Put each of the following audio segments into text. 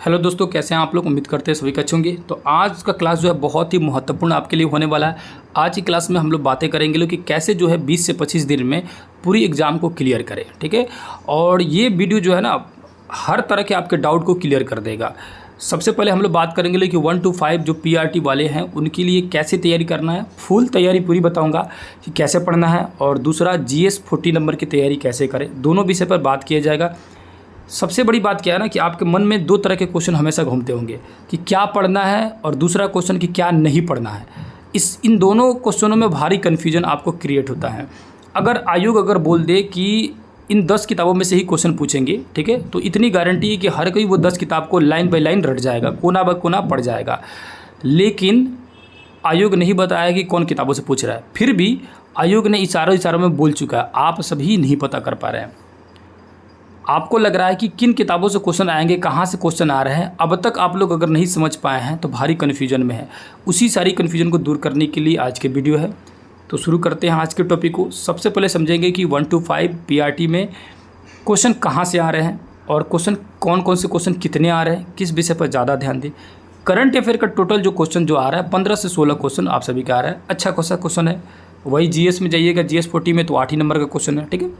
Hello दोस्तों, कैसे हैं आप लोग। उम्मीद करते हैं सभी अच्छे होंगे। तो आज का क्लास जो है बहुत ही महत्वपूर्ण आपके लिए होने वाला है। आज की क्लास में हम लोग बातें करेंगे लोग कि कैसे जो है 20 से 25 दिन में पूरी एग्ज़ाम को क्लियर करें। ठीक है, और ये वीडियो जो है ना हर तरह के आपके डाउट को क्लियर कर देगा। सबसे पहले हम लोग बात करेंगे लोग कि 1 to 5 जो PRT वाले हैं उनके लिए कैसे तैयारी करना है। फुल तैयारी पूरी बताऊंगा कि कैसे पढ़ना है, और दूसरा GS 40 नंबर की तैयारी कैसे करें। दोनों विषय पर बात किया जाएगा। सबसे बड़ी बात क्या है ना कि आपके मन में दो तरह के क्वेश्चन हमेशा घूमते होंगे कि क्या पढ़ना है, और दूसरा क्वेश्चन कि क्या नहीं पढ़ना है। इन दोनों क्वेश्चनों में भारी कन्फ्यूजन आपको क्रिएट होता है। आयोग बोल दे कि इन 10 किताबों में से ही क्वेश्चन पूछेंगे, ठीक है, तो इतनी गारंटी है कि हर कोई वो 10 किताब को लाइन बाय लाइन रट जाएगा, कोना ब कोना पढ़ जाएगा। लेकिन आयोग नहीं बताया कि कौन किताबों से पूछ रहा है। फिर भी आयोग ने इशारों में बोल चुका है, आप सभी नहीं पता कर पा रहे हैं। आपको लग रहा है कि किन किताबों से क्वेश्चन आएंगे, कहाँ से क्वेश्चन आ रहे हैं। अब तक आप लोग अगर नहीं समझ पाए हैं तो भारी कन्फ्यूजन में है। उसी सारी कन्फ्यूजन को दूर करने के लिए आज के वीडियो है। तो शुरू करते हैं आज के टॉपिक को। सबसे पहले समझेंगे कि 1 to 5 PRT में क्वेश्चन कहाँ से आ रहे हैं, और क्वेश्चन कौन कौन से क्वेश्चन कितने आ रहे हैं, किस विषय पर ज़्यादा ध्यान दें। करंट अफेयर का टोटल जो क्वेश्चन जो आ रहा है 15 से 16 क्वेश्चन आप सभी का आ रहा है। अच्छा क्वेश्चन है। वही GS में जाइएगा, GS 40 में तो 8 ही नंबर का क्वेश्चन है। ठीक है,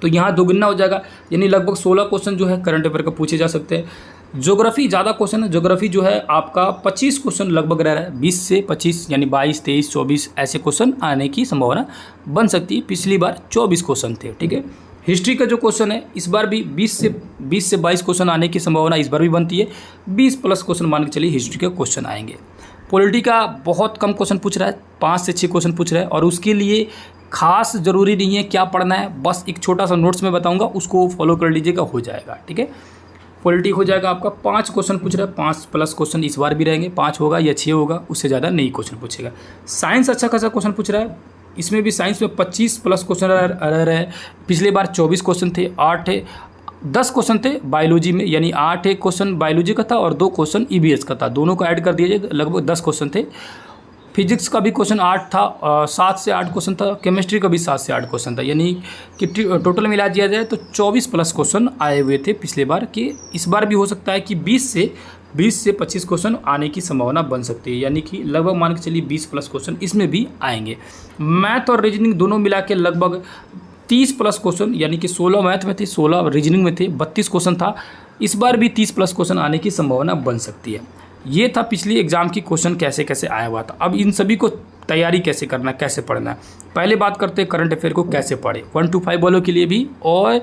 तो यहाँ दोगुना हो जाएगा, यानी लगभग 16 क्वेश्चन जो है करंट अफेयर का पूछे जा सकते हैं। ज्योग्राफी ज़्यादा क्वेश्चन है। ज्योग्राफी जो है आपका 25 क्वेश्चन लगभग रह रहा है। 20 से 25 यानी 22, 23, 24 ऐसे क्वेश्चन आने की संभावना बन सकती है। पिछली बार 24 क्वेश्चन थे। ठीक है, हिस्ट्री का जो क्वेश्चन है इस बार भी 20 से 22 क्वेश्चन आने की संभावना इस बार भी बनती है। 20 प्लस क्वेश्चन मान के चलिए हिस्ट्री के क्वेश्चन आएंगे। पॉलिटी का बहुत कम क्वेश्चन पूछ रहा है, 5 से 6 क्वेश्चन पूछ रहा है, और उसके लिए खास ज़रूरी नहीं है क्या पढ़ना है, बस एक छोटा सा नोट्स में बताऊंगा, उसको फॉलो कर लीजिएगा, हो जाएगा। ठीक है, पॉलिटी हो जाएगा आपका। 5 क्वेश्चन पूछ रहा है, 5 प्लस क्वेश्चन इस बार भी रहेंगे। 5 होगा या 6 होगा, उससे ज़्यादा नहीं क्वेश्चन पूछेगा। साइंस अच्छा खासा क्वेश्चन पूछ रहा है। इसमें भी साइंस में 25 प्लस क्वेश्चन रह रहे हैं। पिछले बार 24 क्वेश्चन थे, 10 क्वेश्चन थे बायोलॉजी में, यानी 8 क्वेश्चन बायोलॉजी का था और 2 क्वेश्चन EVS का था। दोनों को ऐड कर दिया जाए लगभग 10 क्वेश्चन थे। फिजिक्स का भी क्वेश्चन 8 था, 7 से 8 क्वेश्चन था। केमिस्ट्री का भी 7 से 8 क्वेश्चन था, यानी कि टोटल मिला दिया जाए तो 24 प्लस क्वेश्चन आए हुए थे पिछले बार के। इस बार भी हो सकता है कि 20 से 25 क्वेश्चन आने की संभावना बन सकती है, यानी कि लगभग मान के चलिए 20 प्लस क्वेश्चन इसमें भी आएंगे। मैथ और रीजनिंग दोनों मिला के लगभग 30 प्लस क्वेश्चन, यानी कि 16 मैथ में थे, 16 रीजनिंग में थे, 32 क्वेश्चन था। इस बार भी 30 प्लस क्वेश्चन आने की संभावना बन सकती है। ये था पिछली एग्जाम की क्वेश्चन कैसे कैसे आया हुआ था। अब इन सभी को तैयारी कैसे करना है, कैसे पढ़ना है। पहले बात करते हैं करंट अफेयर को कैसे पढ़े, 1 to 5 वालों के लिए भी और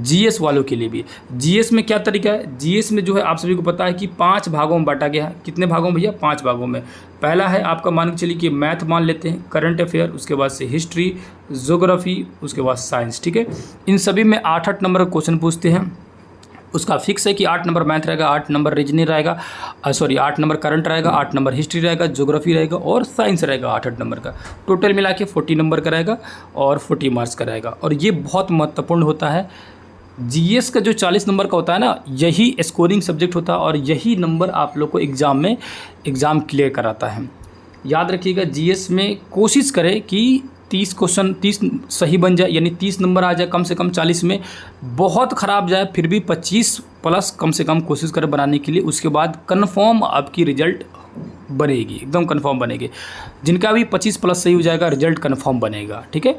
GS वालों के लिए भी। GS में क्या तरीका है, GS में जो है आप सभी को पता है कि 5 भागों में बांटा गया है। कितने भागों में भैया, 5 भागों में। पहला है आपका मान के चलिए कि मैथ मान लेते हैं, करंट अफेयर, उसके बाद से हिस्ट्री, ज्योग्राफी, उसके बाद साइंस। ठीक है, इन सभी में 8-8 नंबर का क्वेश्चन पूछते हैं। उसका फिक्स है कि 8 नंबर मैथ रहेगा, 8 नंबर रीजनिंग रहेगा, 8 नंबर करंट रहेगा, 8 नंबर हिस्ट्री रहेगा, ज्योग्राफी रहेगा और साइंस रहेगा 8-8 नंबर का। टोटल मिला के 40 नंबर का रहेगा और 40 मार्क्स का रहेगा। और ये बहुत महत्वपूर्ण होता है। GS का जो 40 नंबर का होता है ना, यही स्कोरिंग सब्जेक्ट होता है और यही नंबर आप लोग को एग्ज़ाम क्लियर कराता है। याद रखिएगा, GS में कोशिश करें कि 30 सही बन जाए, यानी 30 नंबर आ जाए कम से कम 40 में। बहुत ख़राब जाए फिर भी 25 प्लस कम से कम कोशिश करें बनाने के लिए। उसके बाद कन्फर्म आपकी रिजल्ट बनेगी, एकदम कन्फर्म बनेगी। जिनका भी 25 प्लस सही हो जाएगा रिजल्ट कन्फर्म बनेगा। ठीक है,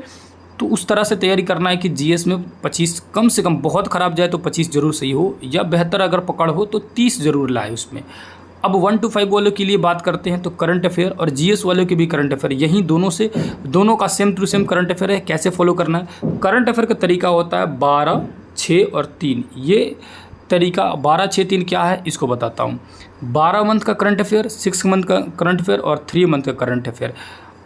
तो उस तरह से तैयारी करना है कि GS में 25 कम से कम, बहुत ख़राब जाए तो 25 ज़रूर सही हो, या बेहतर अगर पकड़ हो तो 30 ज़रूर लाए उसमें। अब 1 to 5 वालों के लिए बात करते हैं तो करंट अफेयर और GS वालों के भी करंट अफेयर, यही दोनों का same to same current affair है। कैसे फॉलो करना है, करंट अफेयर का तरीका होता है 12, 6 और 3। ये तरीका 12, 6, 3 क्या है इसको बताता हूँ। 12 मंथ का करंट अफेयर, 6 मंथ का करंट अफेयर और 3 मंथ का करंट अफेयर।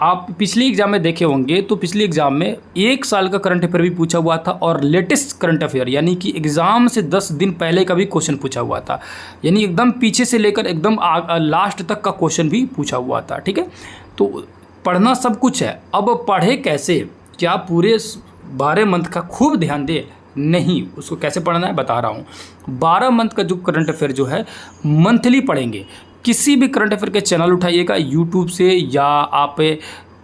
आप पिछली एग्जाम में देखे होंगे तो पिछली एग्जाम में 1 साल का करंट अफेयर भी पूछा हुआ था, और लेटेस्ट करंट अफेयर यानी कि एग्ज़ाम से 10 दिन पहले का भी क्वेश्चन पूछा हुआ था, यानी एकदम पीछे से लेकर एकदम लास्ट तक का क्वेश्चन भी पूछा हुआ था। ठीक है, तो पढ़ना सब कुछ है। अब पढ़े कैसे, क्या पूरे 12 मंथ का खूब ध्यान दे, नहीं, उसको कैसे पढ़ना है बता रहा हूँ। 12 मंथ का जो करंट अफेयर जो है मंथली पढ़ेंगे। किसी भी करंट अफेयर के चैनल उठाइएगा यूट्यूब से, या आप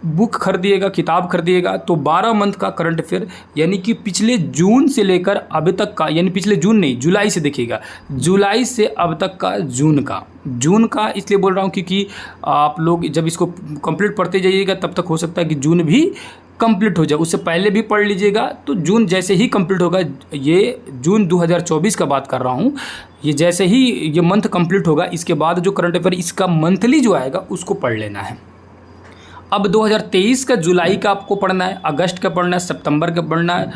बुक खरीदिएगा, किताब खरीदिएगा तो 12 मंथ का करंट अफेयर यानी कि पिछले जून से लेकर अब तक का, यानी पिछले जून नहीं, जुलाई से देखिएगा, जुलाई से अब तक का जून का इसलिए बोल रहा हूँ क्योंकि आप लोग जब इसको कंप्लीट पढ़ते जाइएगा तब तक हो सकता है कि जून भी कंप्लीट हो जाए, उससे पहले भी पढ़ लीजिएगा। तो जून जैसे ही कंप्लीट होगा, ये जून 2024 का बात कर रहा हूँ, ये जैसे ही ये मंथ कंप्लीट होगा इसके बाद जो करंट अफेयर इसका मंथली जो आएगा उसको पढ़ लेना है। अब 2023 का जुलाई का आपको पढ़ना है, अगस्त का पढ़ना है, सितंबर का पढ़ना है,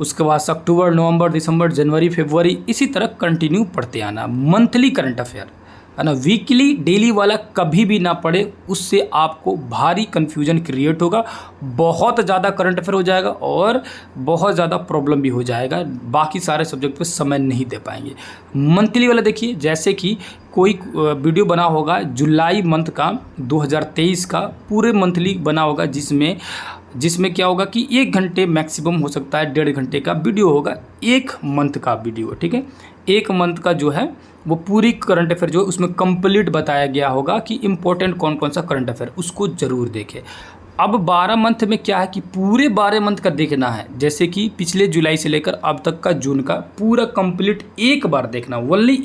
उसके बाद अक्टूबर, नवंबर, दिसंबर, जनवरी, फरवरी, इसी तरह कंटिन्यू पढ़ते आना। मंथली करंट अफेयर है ना, वीकली डेली वाला कभी भी ना पढ़े, उससे आपको भारी कन्फ्यूजन क्रिएट होगा, बहुत ज़्यादा करंट अफेयर हो जाएगा और बहुत ज़्यादा प्रॉब्लम भी हो जाएगा, बाकी सारे सब्जेक्ट पे समय नहीं दे पाएंगे। मंथली वाला देखिए, जैसे कि कोई वीडियो बना होगा जुलाई मंथ का 2023 का, पूरे मंथली बना होगा जिसमें क्या होगा कि 1 घंटे मैक्सिमम हो सकता है, 1.5 घंटे का वीडियो होगा, 1 मंथ का वीडियो, ठीक है। 1 मंथ का जो है वो पूरी करंट अफेयर जो है उसमें कंप्लीट बताया गया होगा कि इम्पोर्टेंट कौन कौन सा करंट अफेयर, उसको ज़रूर देखें। अब 12 मंथ में क्या है कि पूरे 12 मंथ का देखना है, जैसे कि पिछले जुलाई से लेकर अब तक का जून का पूरा कंप्लीट एक बार देखना, ओनली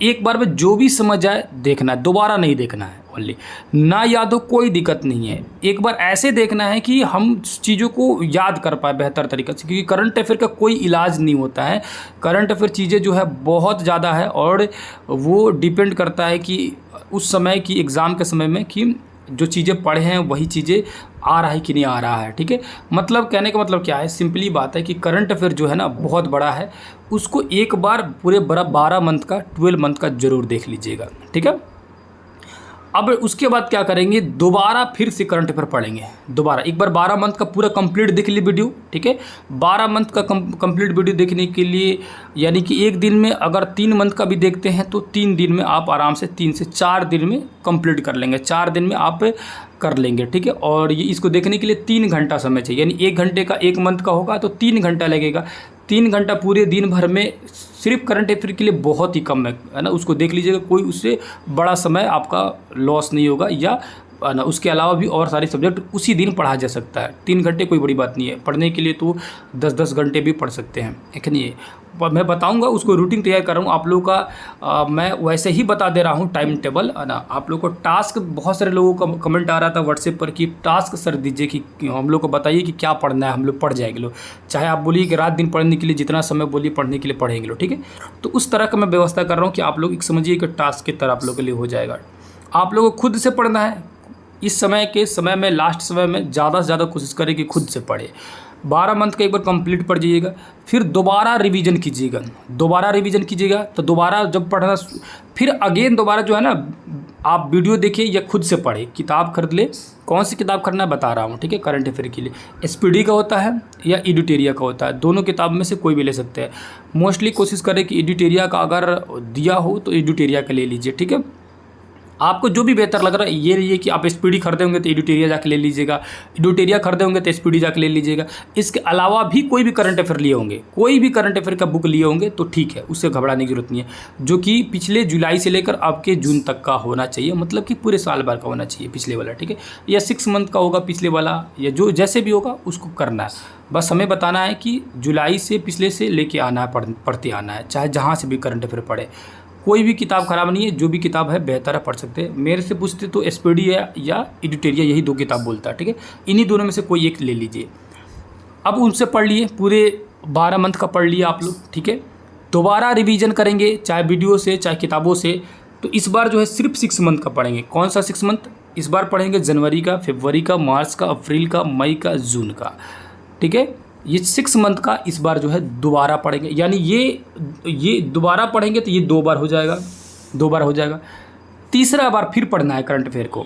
एक बार में जो भी समझ आए देखना है, दोबारा नहीं देखना है। ओनली ना याद हो कोई दिक्कत नहीं है, एक बार ऐसे देखना है कि हम चीज़ों को याद कर पाए बेहतर तरीके से, क्योंकि करंट अफेयर का कोई इलाज नहीं होता है। करंट अफेयर चीज़ें जो है बहुत ज़्यादा है और वो डिपेंड करता है कि उस समय की एग्ज़ाम के समय में कि जो चीज़ें पढ़े हैं वही चीज़ें आ रहा है कि नहीं आ रहा है, ठीक है। मतलब कहने का मतलब क्या है, सिंपली बात है कि करंट अफेयर जो है ना बहुत बड़ा है, उसको एक बार पूरे 12 मंथ का, 12 मंथ का ज़रूर देख लीजिएगा, ठीक है। अब उसके बाद क्या करेंगे, दोबारा फिर से करंट अफेयर पढ़ेंगे, दोबारा एक बार 12 मंथ का पूरा कंप्लीट देख ली वीडियो, ठीक है। 12 मंथ का कंप्लीट वीडियो देखने के लिए यानी कि एक दिन में अगर 3 मंथ का भी देखते हैं तो 3 दिन में आप आराम से 3 से 4 दिन में कंप्लीट कर लेंगे, 4 दिन में आप कर लेंगे, ठीक है। और ये इसको देखने के लिए 3 घंटा समय चाहिए, यानी 1 घंटे का 1 मंथ का होगा तो 3 घंटा लगेगा। 3 घंटा पूरे दिन भर में सिर्फ करंट अफेयर के लिए बहुत ही कम है ना, उसको देख लीजिएगा, कोई उससे बड़ा समय आपका लॉस नहीं होगा, या ना उसके अलावा भी और सारे सब्जेक्ट उसी दिन पढ़ा जा सकता है। 3 घंटे कोई बड़ी बात नहीं है, पढ़ने के लिए तो 10-10 घंटे भी पढ़ सकते हैं, है नहीं। मैं बताऊंगा, उसको रूटीन तैयार कर रहा हूँ आप लोगों का, मैं वैसे ही बता दे रहा हूँ टाइम टेबल, है ना। आप लोग को टास्क, बहुत सारे लोगों का कमेंट आ रहा था व्हाट्सएप पर कि टास्क सर दीजिए कि हम लोग को बताइए कि क्या पढ़ना है, हम लोग पढ़ जाएंगे लोग, चाहे आप बोलिए कि रात दिन पढ़ने के लिए जितना समय बोलिए पढ़ने के लिए पढ़ेंगे लोग, ठीक है। तो उस तरह का मैं व्यवस्था कर रहा हूँ कि आप लोग एक समझिए कि टास्क की तरह आप लोग के लिए हो जाएगा। आप लोगों को खुद से पढ़ना है, इस समय में लास्ट समय में ज़्यादा से ज़्यादा कोशिश करें कि खुद से पढ़े। 12 मंथ का एक बार कंप्लीट पढ़ जाइएगा, फिर दोबारा रिवीजन कीजिएगा, तो दोबारा जब पढ़ना फिर अगेन दोबारा जो है ना आप वीडियो देखिए या खुद से पढ़े, किताब खरीद ले, कौन सी किताब खरीदना बता रहा हूँ, ठीक है। करंट अफेयर के लिए एसपीडी का होता है या एडिटोरिया का होता है, दोनों किताब में से कोई भी ले सकते हैं। मोस्टली कोशिश करें कि एडिटोरिया का अगर दिया हो तो एडिटोरिया का ले लीजिए, ठीक है। आपको जो भी बेहतर लग रहा है ये लीजिए कि आप एसपीडी खरीदे होंगे तो एडिटोरिया जाके ले लीजिएगा, एडिटोरिया खरीदे होंगे तो एसपीडी जाके ले लीजिएगा। इसके अलावा भी कोई भी करंट अफेयर लिए होंगे, कोई भी करंट अफेयर का बुक लिए होंगे तो ठीक है, उससे घबराने की जरूरत नहीं है, जो कि पिछले जुलाई से लेकर अब के जून तक का होना चाहिए, मतलब कि पूरे साल भर का होना चाहिए पिछले वाला, ठीक है। या 6 मंथ का होगा पिछले वाला, या जो जैसे भी होगा उसको करना है। बस हमें बताना है कि जुलाई से पिछले से लेके आना है, पढ़ते आना है, चाहे जहाँ से भी करंट अफेयर पढ़े। कोई भी किताब ख़राब नहीं है, जो भी किताब है बेहतर है, पढ़ सकते हैं। मेरे से पूछते तो एसपीडी है या एडिटोरिया, यही 2 किताब बोलता है, ठीक है। इन्हीं दोनों में से कोई एक ले लीजिए। अब उनसे पढ़ लिए, पूरे 12 मंथ का पढ़ लिया आप लोग, ठीक है। दोबारा रिवीजन करेंगे, चाहे वीडियो से चाहे किताबों से। तो इस बार जो है सिर्फ 6 मंथ का पढ़ेंगे। कौन सा 6 मंथ? इस बार पढ़ेंगे जनवरी का, फरवरी का, मार्च का, अप्रैल का, मई का, जून का, ठीक है। ये 6 मंथ का इस बार जो है दोबारा पढ़ेंगे, यानी ये दोबारा पढ़ेंगे तो ये 2 बार हो जाएगा, तीसरा बार फिर पढ़ना है करंट अफेयर को,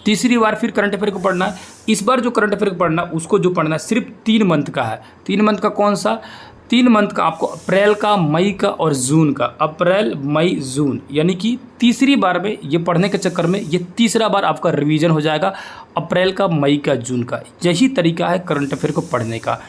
तीसरी बार फिर करंट अफेयर को पढ़ना है। इस बार जो करंट अफेयर को पढ़ना है उसको जो पढ़ना है सिर्फ 3 मंथ का है। 3 मंथ का कौन सा? 3 मंथ का आपको अप्रैल का, मई का और जून का, अप्रैल, मई, जून, यानी कि तीसरी बार में ये पढ़ने के चक्कर में ये तीसरा बार आपका रिवीजन हो जाएगा, अप्रैल का, मई का, जून का। यही तरीका है करंट अफेयर को पढ़ने का।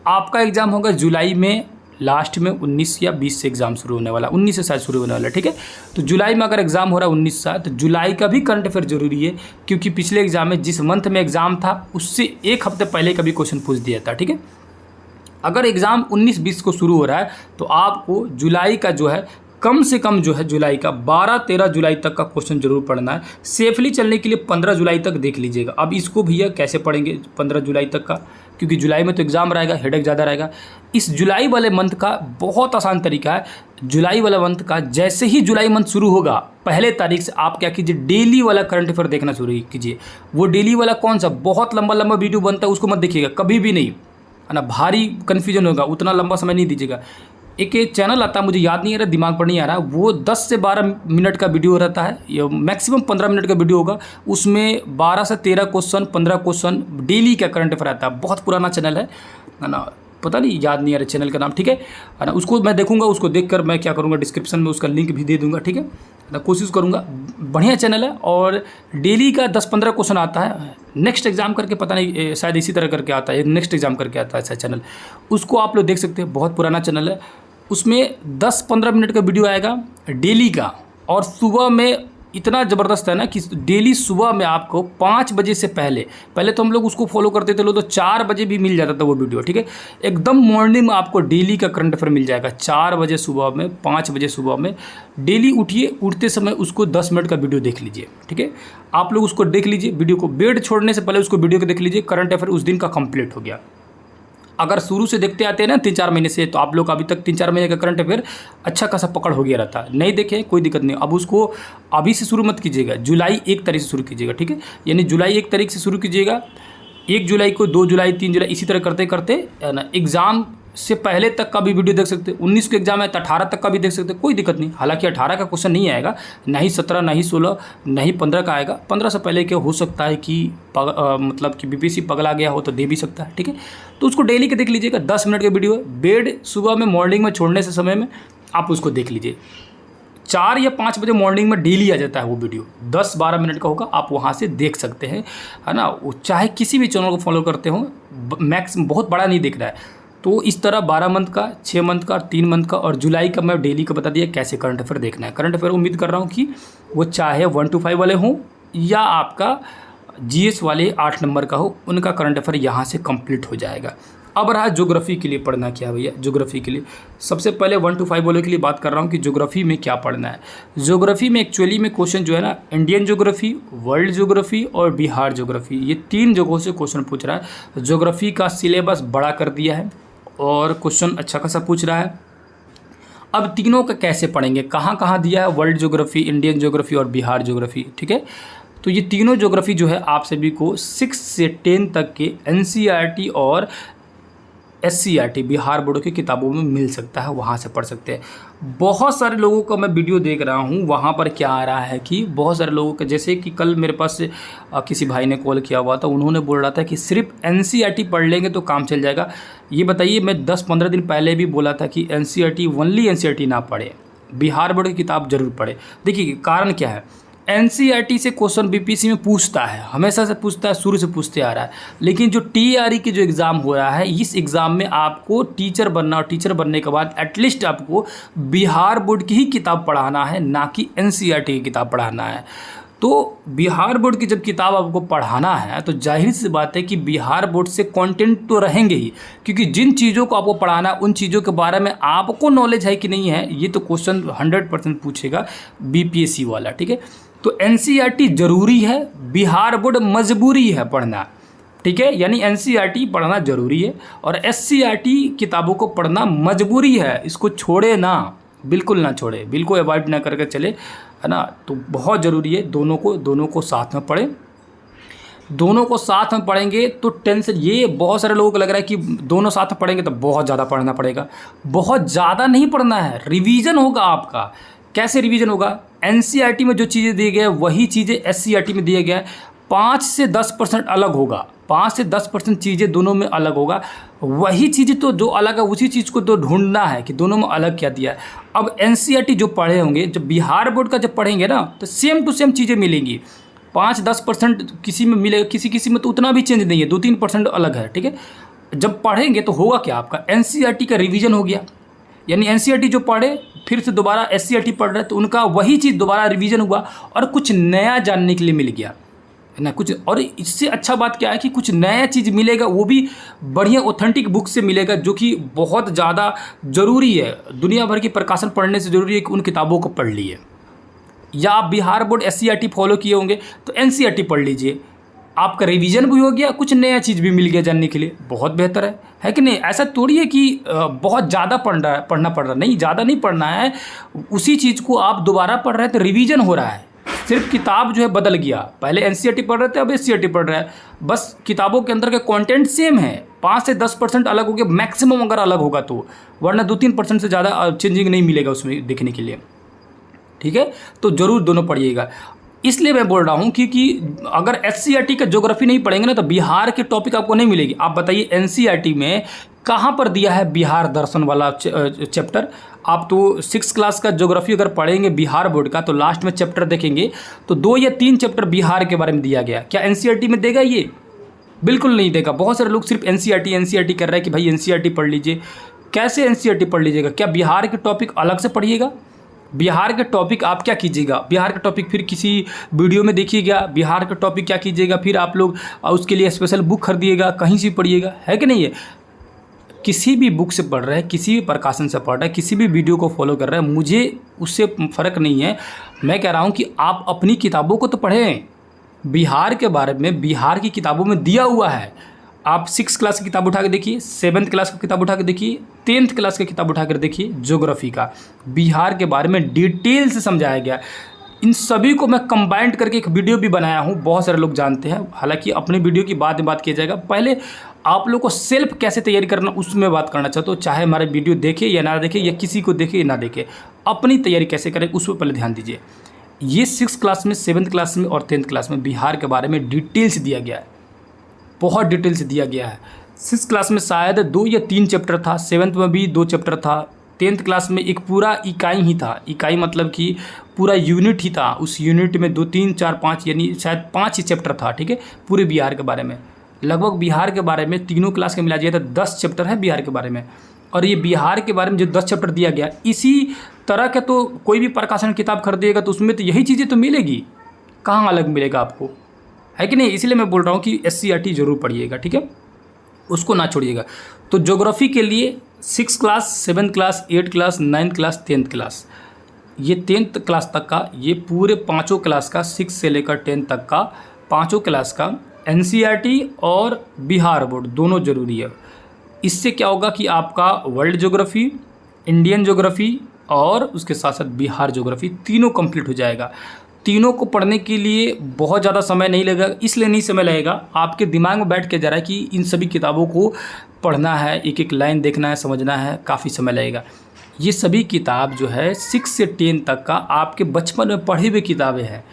आपका एग्ज़ाम होगा जुलाई में लास्ट में 19 या 20 से एग्ज़ाम शुरू होने वाला, 19 से शायद शुरू होने वाला, ठीक है। तो जुलाई में अगर एग्ज़ाम हो रहा है 19 से, तो जुलाई का भी करंट अफेयर जरूरी है, क्योंकि पिछले एग्जाम में जिस मंथ में एग्ज़ाम था उससे एक हफ्ते पहले का भी क्वेश्चन पूछ दिया था, ठीक है। अगर एग्ज़ाम 19-20 को शुरू हो रहा है तो आपको जुलाई का जो है कम से कम जो है जुलाई का 12-13 जुलाई तक का क्वेश्चन जरूर पढ़ना है। सेफली चलने के लिए 15 जुलाई तक देख लीजिएगा। अब इसको भैया कैसे पढ़ेंगे 15 जुलाई तक का, क्योंकि जुलाई में तो एग्ज़ाम रहेगा, हेडेक ज़्यादा रहेगा। इस जुलाई वाले मंथ का बहुत आसान तरीका है। जुलाई वाला मंथ का जैसे ही जुलाई मंथ शुरू होगा, पहले तारीख से आप क्या कीजिए, डेली वाला करंट अफेयर देखना शुरू कीजिए। वो डेली वाला कौन सा, बहुत लंबा लंबा वीडियो बनता है, उसको मत देखिएगा कभी भी नहीं, है ना, भारी कन्फ्यूजन होगा, उतना लंबा समय नहीं दीजिएगा। एक चैनल आता है, मुझे याद नहीं आ रहा, दिमाग पर नहीं आ रहा, वो 10 से 12 मिनट का वीडियो रहता है, या मैक्सिमम 15 मिनट का वीडियो होगा। उसमें 12 से 13 क्वेश्चन, 15 क्वेश्चन डेली का करंट अफेयर आता है। बहुत पुराना चैनल है ना, पता नहीं, याद नहीं आ रहा चैनल का नाम, ठीक है ना। उसको मैं देखूंगा, उसको देखकर मैं क्या करूँगा, डिस्क्रिप्शन में उसका लिंक भी दे दूँगा, ठीक है ना। कोशिश करूँगा, बढ़िया चैनल है और डेली का 10-15 क्वेश्चन आता है। नेक्स्ट एग्जाम करके पता नहीं, शायद इसी तरह करके आता है, नेक्स्ट एग्जाम करके आता है ऐसा चैनल, उसको आप लोग देख सकते हैं। बहुत पुराना चैनल है, उसमें 10-15 मिनट का वीडियो आएगा डेली का, और सुबह में इतना ज़बरदस्त है ना कि डेली सुबह में आपको 5 बजे से पहले तो हम लोग उसको फॉलो करते थे लोग, तो 4 बजे भी मिल जाता था वो वीडियो, ठीक है। एकदम मॉर्निंग में आपको डेली का करंट अफेयर मिल जाएगा, 4 बजे सुबह में, 5 बजे सुबह में। डेली उठिए, उठते समय उसको 10 मिनट का वीडियो देख लीजिए, ठीक है। आप लोग उसको देख लीजिए, वीडियो को, बेड छोड़ने से पहले उसको वीडियो को देख लीजिए। करंट अफेयर उस दिन का कंप्लीट हो गया। अगर शुरू से देखते आते हैं ना 3-4 महीने से, तो आप लोग अभी तक 3-4 महीने का करंट अफेयर अच्छा खासा पकड़ हो गया रहता है। नहीं देखे कोई दिक्कत नहीं, अब उसको अभी से शुरू मत कीजिएगा, जुलाई 1 तारीख से शुरू कीजिएगा, ठीक है। यानी जुलाई 1 तारीख से शुरू कीजिएगा, 1 जुलाई को, 2 जुलाई, 3 जुलाई, इसी तरह करते करते ना एग्ज़ाम से पहले तक का भी वीडियो देख सकते हैं। 19 को एग्जाम है तो 18 तक का भी देख सकते हैं, कोई दिक्कत नहीं। हालांकि 18 का क्वेश्चन नहीं आएगा, ना ही 17, ना ही 16, ना ही 15 का आएगा। 15 से पहले क्या हो सकता है कि मतलब कि बीपीएससी पगला गया हो तो दे भी सकता है, ठीक है। तो उसको डेली के देख लीजिएगा, 10 मिनट का वीडियो है। बेड सुबह में, मॉर्निंग में छोड़ने से समय में आप उसको देख लीजिए। 4 या 5 बजे मॉर्निंग में डेली आ जाता है वो वीडियो, 10-12 मिनट का होगा, आप वहाँ से देख सकते हैं, है ना। चाहे किसी भी चैनल को फॉलो करते हो, मैक्स बहुत बड़ा नहीं दिख रहा है। तो इस तरह 12 मंथ का, 6 मंथ का, 3 मंथ का और जुलाई का मैं डेली का बता दिया कैसे करंट अफेयर देखना है। करंट अफेयर उम्मीद कर रहा हूँ कि वो चाहे 1 to 5 वाले हों या आपका जीएस वाले 8 नंबर का हो, उनका करंट अफेयर यहाँ से कंप्लीट हो जाएगा। अब रहा ज्योग्राफी के लिए पढ़ना क्या भैया। ज्योग्राफी के लिए सबसे पहले 1 to 5 वालों के लिए बात कर रहा हूँ कि ज्योग्राफी में क्या पढ़ना है। ज्योग्राफी में एक्चुअली में क्वेश्चन जो है ना, इंडियन ज्योग्राफी, वर्ल्ड ज्योग्राफी और बिहार ज्योग्राफी, ये 3 जगहों से क्वेश्चन पूछ रहा है। ज्योग्राफी का सिलेबस बड़ा कर दिया है और क्वेश्चन अच्छा खासा पूछ रहा है। अब तीनों का कैसे पढ़ेंगे, कहाँ कहाँ दिया है, वर्ल्ड ज्योग्राफी, इंडियन ज्योग्राफी और बिहार ज्योग्राफी, ठीक है। तो ये तीनों ज्योग्राफी जो है आप सभी को 6 से 10 तक के एनसीईआरटी और एससीईआरटी बिहार बोर्ड की किताबों में मिल सकता है, वहाँ से पढ़ सकते हैं। बहुत सारे लोगों का मैं वीडियो देख रहा हूँ, वहाँ पर क्या आ रहा है कि बहुत सारे लोगों का, जैसे कि कल मेरे पास किसी भाई ने कॉल किया हुआ था, उन्होंने बोल रहा था कि सिर्फ एनसीईआरटी पढ़ लेंगे तो काम चल जाएगा। ये बताइए, मैं 10-15 दिन पहले भी बोला था कि एनसीईआरटी, ओनली एनसीईआरटी ना पढ़े, बिहार बोर्ड की किताब जरूर पढ़े। देखिए कारण क्या है, एनसीईआरटी से क्वेश्चन बीपीएससी में पूछता है, हमेशा से पूछता है, शुरू से पूछते आ रहा है। लेकिन जो टीआरई की जो एग्ज़ाम हो रहा है, इस एग्ज़ाम में आपको टीचर बनना, और टीचर बनने के बाद एटलीस्ट आपको बिहार बोर्ड की ही किताब पढ़ाना है, ना कि एनसीईआरटी की किताब पढ़ाना है। तो बिहार बोर्ड की जब किताब आपको पढ़ाना है तो जाहिर सी बात है कि बिहार बोर्ड से कंटेंट तो रहेंगे ही, क्योंकि जिन चीज़ों को आपको पढ़ाना है उन चीज़ों के बारे में आपको नॉलेज है कि नहीं है, ये तो क्वेश्चन 100% पूछेगा बीपीएससी वाला, ठीक है। तो एनसीईआरटी जरूरी है, बिहार बोर्ड मजबूरी है पढ़ना, ठीक है। यानी एनसीईआरटी पढ़ना जरूरी है और एससीईआरटी किताबों को पढ़ना मजबूरी है। इसको छोड़े ना, बिल्कुल ना छोड़े, बिल्कुल अवॉइड ना करके चले, है ना। तो बहुत ज़रूरी है, दोनों को साथ में पढ़ें। दोनों को साथ में पढ़ेंगे तो टेंशन, ये बहुत सारे लोगों को लग रहा है कि दोनों साथ में पढ़ेंगे तो बहुत ज़्यादा पढ़ना पड़ेगा। बहुत ज़्यादा नहीं पढ़ना है, रिवीजन होगा आपका। कैसे रिवीजन होगा, एनसीईआरटी में जो चीज़ें दिए गए वही चीज़ें एससीईआरटी में दिए गए, 5 से 10% अलग होगा, 5 से 10% चीज़ें दोनों में अलग होगा। वही चीज़ें तो जो अलग है उसी चीज़ को तो ढूंढना है कि दोनों में अलग क्या दिया है। अब एनसीईआरटी जो पढ़े होंगे, जब बिहार बोर्ड का जब पढ़ेंगे ना, तो सेम टू सेम चीज़ें मिलेंगी। 5-10% किसी में मिलेगा, किसी में तो उतना भी चेंज नहीं है, 2-3% अलग है, ठीक है। जब पढ़ेंगे तो होगा क्या, आपका एनसीईआरटी का रिवीजन हो गया, यानी एनसीईआरटी जो पढ़े फिर से दोबारा एससीईआरटी पढ़ रहे तो उनका वही चीज़ दोबारा रिवीजन हुआ और कुछ नया जानने के लिए मिल गया है ना कुछ। और इससे अच्छा बात क्या है कि कुछ नया चीज़ मिलेगा, वो भी बढ़िया ऑथेंटिक बुक से मिलेगा, जो कि बहुत ज़्यादा ज़रूरी है। दुनिया भर की प्रकाशन पढ़ने से ज़रूरी है कि उन किताबों को पढ़ लीजिए। या आप बिहार बोर्ड एससीईआरटी फॉलो किए होंगे तो एनसीईआरटी पढ़ लीजिए, आपका रिवीजन भी हो गया, कुछ नया चीज़ भी मिल गया जानने के लिए, बहुत बेहतर है कि नहीं। ऐसा थोड़ी है कि बहुत ज़्यादा पढ़ना पड़ रहा, नहीं, ज़्यादा नहीं पढ़ना है, उसी चीज़ को आप दोबारा पढ़ रहे हैं तो रिवीजन हो रहा है। सिर्फ किताब जो है बदल गया, पहले एनसीईआरटी पढ़ रहे थे अब एससीईआरटी पढ़ रहे हैं, बस किताबों के अंदर के कंटेंट सेम है, 5 से 10% अलग हो गया मैक्सिमम, अगर अलग होगा तो, वरना 2-3% से ज़्यादा चेंजिंग नहीं मिलेगा उसमें देखने के लिए, ठीक है। तो ज़रूर दोनों पढ़िएगा। इसलिए मैं बोल रहा हूँ क्योंकि अगर एससीईआरटी का ज्योग्राफी नहीं पढ़ेंगे ना तो बिहार की टॉपिक आपको नहीं मिलेगी। आप बताइए एनसीईआरटी में कहाँ पर दिया है बिहार दर्शन वाला चैप्टर। आप तो 6 क्लास का ज्योग्राफी अगर पढ़ेंगे बिहार बोर्ड का तो लास्ट में चैप्टर देखेंगे तो 2 या 3 चैप्टर बिहार के बारे में दिया गया। क्या एनसीईआरटी में देगा ये? बिल्कुल नहीं देगा। बहुत सारे लोग सिर्फ एनसीईआरटी कर रहे हैं कि भाई एनसीईआरटी पढ़ लीजिए। कैसे एनसीईआरटी पढ़ लीजिएगा? क्या बिहार के टॉपिक अलग से पढ़िएगा? बिहार के टॉपिक आप क्या कीजिएगा, बिहार का टॉपिक फिर किसी वीडियो में देखिएगा, बिहार का टॉपिक क्या कीजिएगा, फिर आप लोग उसके लिए स्पेशल बुक खरीदिएगा, कहीं से पढ़िएगा, है कि नहीं है। किसी भी बुक से पढ़ रहे हैं, किसी भी प्रकाशन से पढ़ रहे हैं, किसी भी वीडियो को फॉलो कर रहे हैं, मुझे उससे फ़र्क नहीं है। मैं कह रहा हूँ कि आप अपनी किताबों को तो पढ़ें। बिहार के बारे में बिहार की किताबों में दिया हुआ है। आप 6 क्लास की किताब उठा के देखिए, 7th क्लास की किताब उठा के देखिए, 10th क्लास की किताब उठा कर देखिए, ज्योग्राफी का बिहार के बारे में डिटेल से समझाया गया। इन सभी को मैं कंबाइंड करके एक वीडियो भी बनाया हूँ, बहुत सारे लोग जानते हैं। हालांकि अपने वीडियो की बाद में बात किया जाएगा, पहले आप लोग को सेल्फ कैसे तैयारी करना उसमें बात करना चाहता हूँ। चाहे हमारे वीडियो देखे या ना देखे, या किसी को देखे या ना देखे, अपनी तैयारी कैसे करें उस पर पहले ध्यान दीजिए। ये 6 क्लास में, 7th क्लास में और 10th क्लास में बिहार के बारे में डिटेल से दिया गया है, बहुत डिटेल से दिया गया है। 6 क्लास में शायद 2 या 3 चैप्टर था, 7th में भी 2 चैप्टर था, 10th क्लास में एक पूरा इकाई ही था। इकाई मतलब कि पूरा यूनिट ही था, उस यूनिट में 2, 3, 4, 5 यानी शायद 5 ही चैप्टर था, ठीक है, पूरे बिहार के बारे में। लगभग बिहार के बारे में तीनों क्लास के मिला जाए तो 10 चैप्टर है बिहार के बारे में। और ये बिहार के बारे में जो 10 चैप्टर दिया गया, इसी तरह का तो कोई भी प्रकाशन किताब खरीदिएगा तो उसमें तो यही चीज़ें तो मिलेगी, कहाँ अलग मिलेगा आपको, है कि नहीं। इसलिए मैं बोल रहा हूँ कि एससीईआरटी जरूर पढ़िएगा, ठीक है, उसको ना छोड़िएगा। तो ज्योग्राफी के लिए 6 class, 7th class, 8th class, 9th class, 10th class, ये 10th क्लास तक का, ये पूरे 5 क्लास का, 6 से लेकर 10 तक का 5 क्लास का एनसीईआरटी और बिहार बोर्ड दोनों ज़रूरी है। इससे क्या होगा कि आपका वर्ल्ड ज्योग्राफी, इंडियन ज्योग्राफी और उसके साथ साथ बिहार ज्योग्राफी तीनों कंप्लीट हो जाएगा। तीनों को पढ़ने के लिए बहुत ज़्यादा समय नहीं लगेगा। इसलिए नहीं समय लगेगा, आपके दिमाग में बैठ के जा रहा है कि इन सभी किताबों को पढ़ना है, एक एक लाइन देखना है, समझना है, काफ़ी समय लगेगा। ये सभी किताब जो है 6 से 10 तक का आपके बचपन में पढ़े हुए किताबें हैं।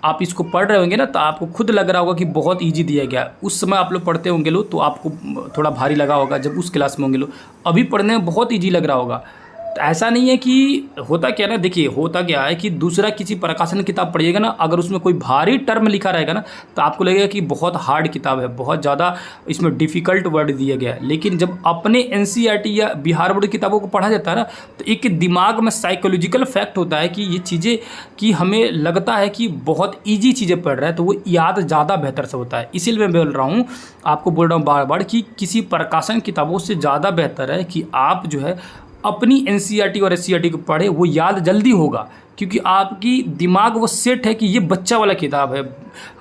आप इसको पढ़ रहे होंगे ना तो आपको खुद लग रहा होगा कि बहुत ईजी दिया गया। उस समय आप लोग पढ़ते होंगे लो तो आपको थोड़ा भारी लगा होगा, जब उस क्लास में होंगे लो अभी पढ़ने में बहुत ईजी लग रहा होगा। तो ऐसा नहीं है कि होता क्या ना, देखिए होता क्या है कि दूसरा किसी प्रकाशन की किताब पढ़िएगा ना, अगर उसमें कोई भारी टर्म लिखा रहेगा ना तो आपको लगेगा कि बहुत हार्ड किताब है, बहुत ज़्यादा इसमें डिफ़िकल्ट वर्ड दिया गया है। लेकिन जब अपने एनसीईआरटी या बिहार बोर्ड की किताबों को पढ़ा जाता है ना तो एक दिमाग में साइकोलॉजिकल फैक्ट होता है कि ये चीज़ें कि हमें लगता है कि बहुत ईजी चीज़ें पढ़ रहा है, तो वो याद ज़्यादा बेहतर से होता है। इसीलिए मैं बोल रहा हूँ, आपको बोल रहा हूँ बार बार कि किसी प्रकाशन किताबों से ज़्यादा बेहतर है कि आप जो है अपनी एनसीईआरटी और एससीईआरटी को पढ़े, वो याद जल्दी होगा क्योंकि आपकी दिमाग वो सेट है कि ये बच्चा वाला किताब है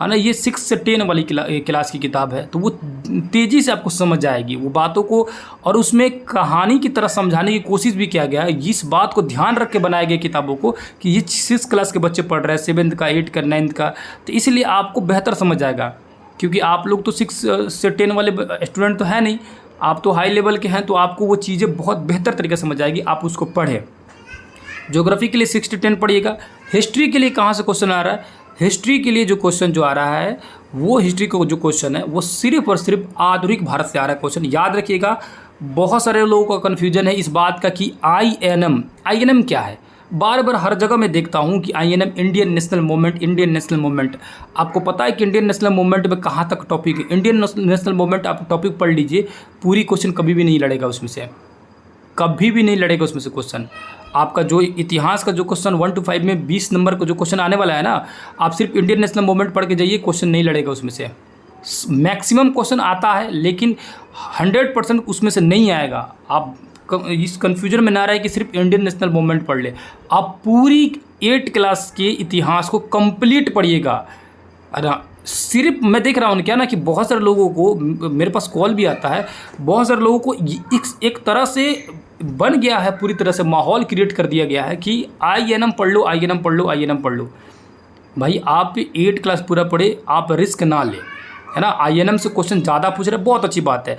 ना, ये 6 से 10 वाली क्लास की किताब है, तो वो तेज़ी से आपको समझ जाएगी वो बातों को। और उसमें कहानी की तरह समझाने की कोशिश भी किया गया है, इस बात को ध्यान रख के बनाया गया किताबों को कि ये 6 क्लास के बच्चे पढ़ रहे हैं, 7th का, 8th का, 9th का, तो इसलिए आपको बेहतर समझ आएगा। क्योंकि आप लोग तो 6 से 10 वाले स्टूडेंट तो है नहीं, आप तो हाई लेवल के हैं, तो आपको वो चीज़ें बहुत बेहतर तरीके से समझ आएगी, आप उसको पढ़ें। ज्योग्राफी के लिए 6 से 10 पढ़िएगा। हिस्ट्री के लिए कहाँ से क्वेश्चन आ रहा है? हिस्ट्री के लिए जो क्वेश्चन जो आ रहा है वो हिस्ट्री का जो क्वेश्चन है वो सिर्फ और सिर्फ आधुनिक भारत से आ रहा है क्वेश्चन। याद रखिएगा, बहुत सारे लोगों का कन्फ्यूजन है इस बात का कि INM क्या है। बार बार हर जगह मैं देखता हूँ कि INM इंडियन नेशनल मूवमेंट। आपको पता है कि इंडियन नेशनल मूवमेंट में कहाँ तक टॉपिक है? इंडियन नेशनल मूवमेंट आप टॉपिक पढ़ लीजिए, पूरी क्वेश्चन कभी भी नहीं लड़ेगा उसमें से। कभी भी नहीं लड़ेगा उसमें से क्वेश्चन। आपका जो इतिहास का जो क्वेश्चन 1 to 5 में 20 नंबर का जो क्वेश्चन आने वाला है ना, आप सिर्फ इंडियन नेशनल मूवमेंट पढ़ के जाइए, क्वेश्चन नहीं लड़ेगा उसमें से। मैक्सिमम क्वेश्चन आता है लेकिन 100% उसमें से नहीं आएगा। आप इस कन्फ्यूजन में ना रहे कि सिर्फ इंडियन नेशनल मूवमेंट पढ़ ले, आप पूरी 8 क्लास के इतिहास को कंप्लीट पढ़िएगा। अरे सिर्फ मैं देख रहा हूँ क्या ना कि बहुत सारे लोगों को मेरे पास कॉल भी आता है, बहुत सारे लोगों को एक तरह से बन गया है, पूरी तरह से माहौल क्रिएट कर दिया गया है कि INM पढ़ लो, INM पढ़ लो, INM पढ़ लो। भाई आप 8 क्लास पूरा पढ़े, आप रिस्क ना ले, है ना। INM से क्वेश्चन ज़्यादा पूछ रहे, बहुत अच्छी बात है।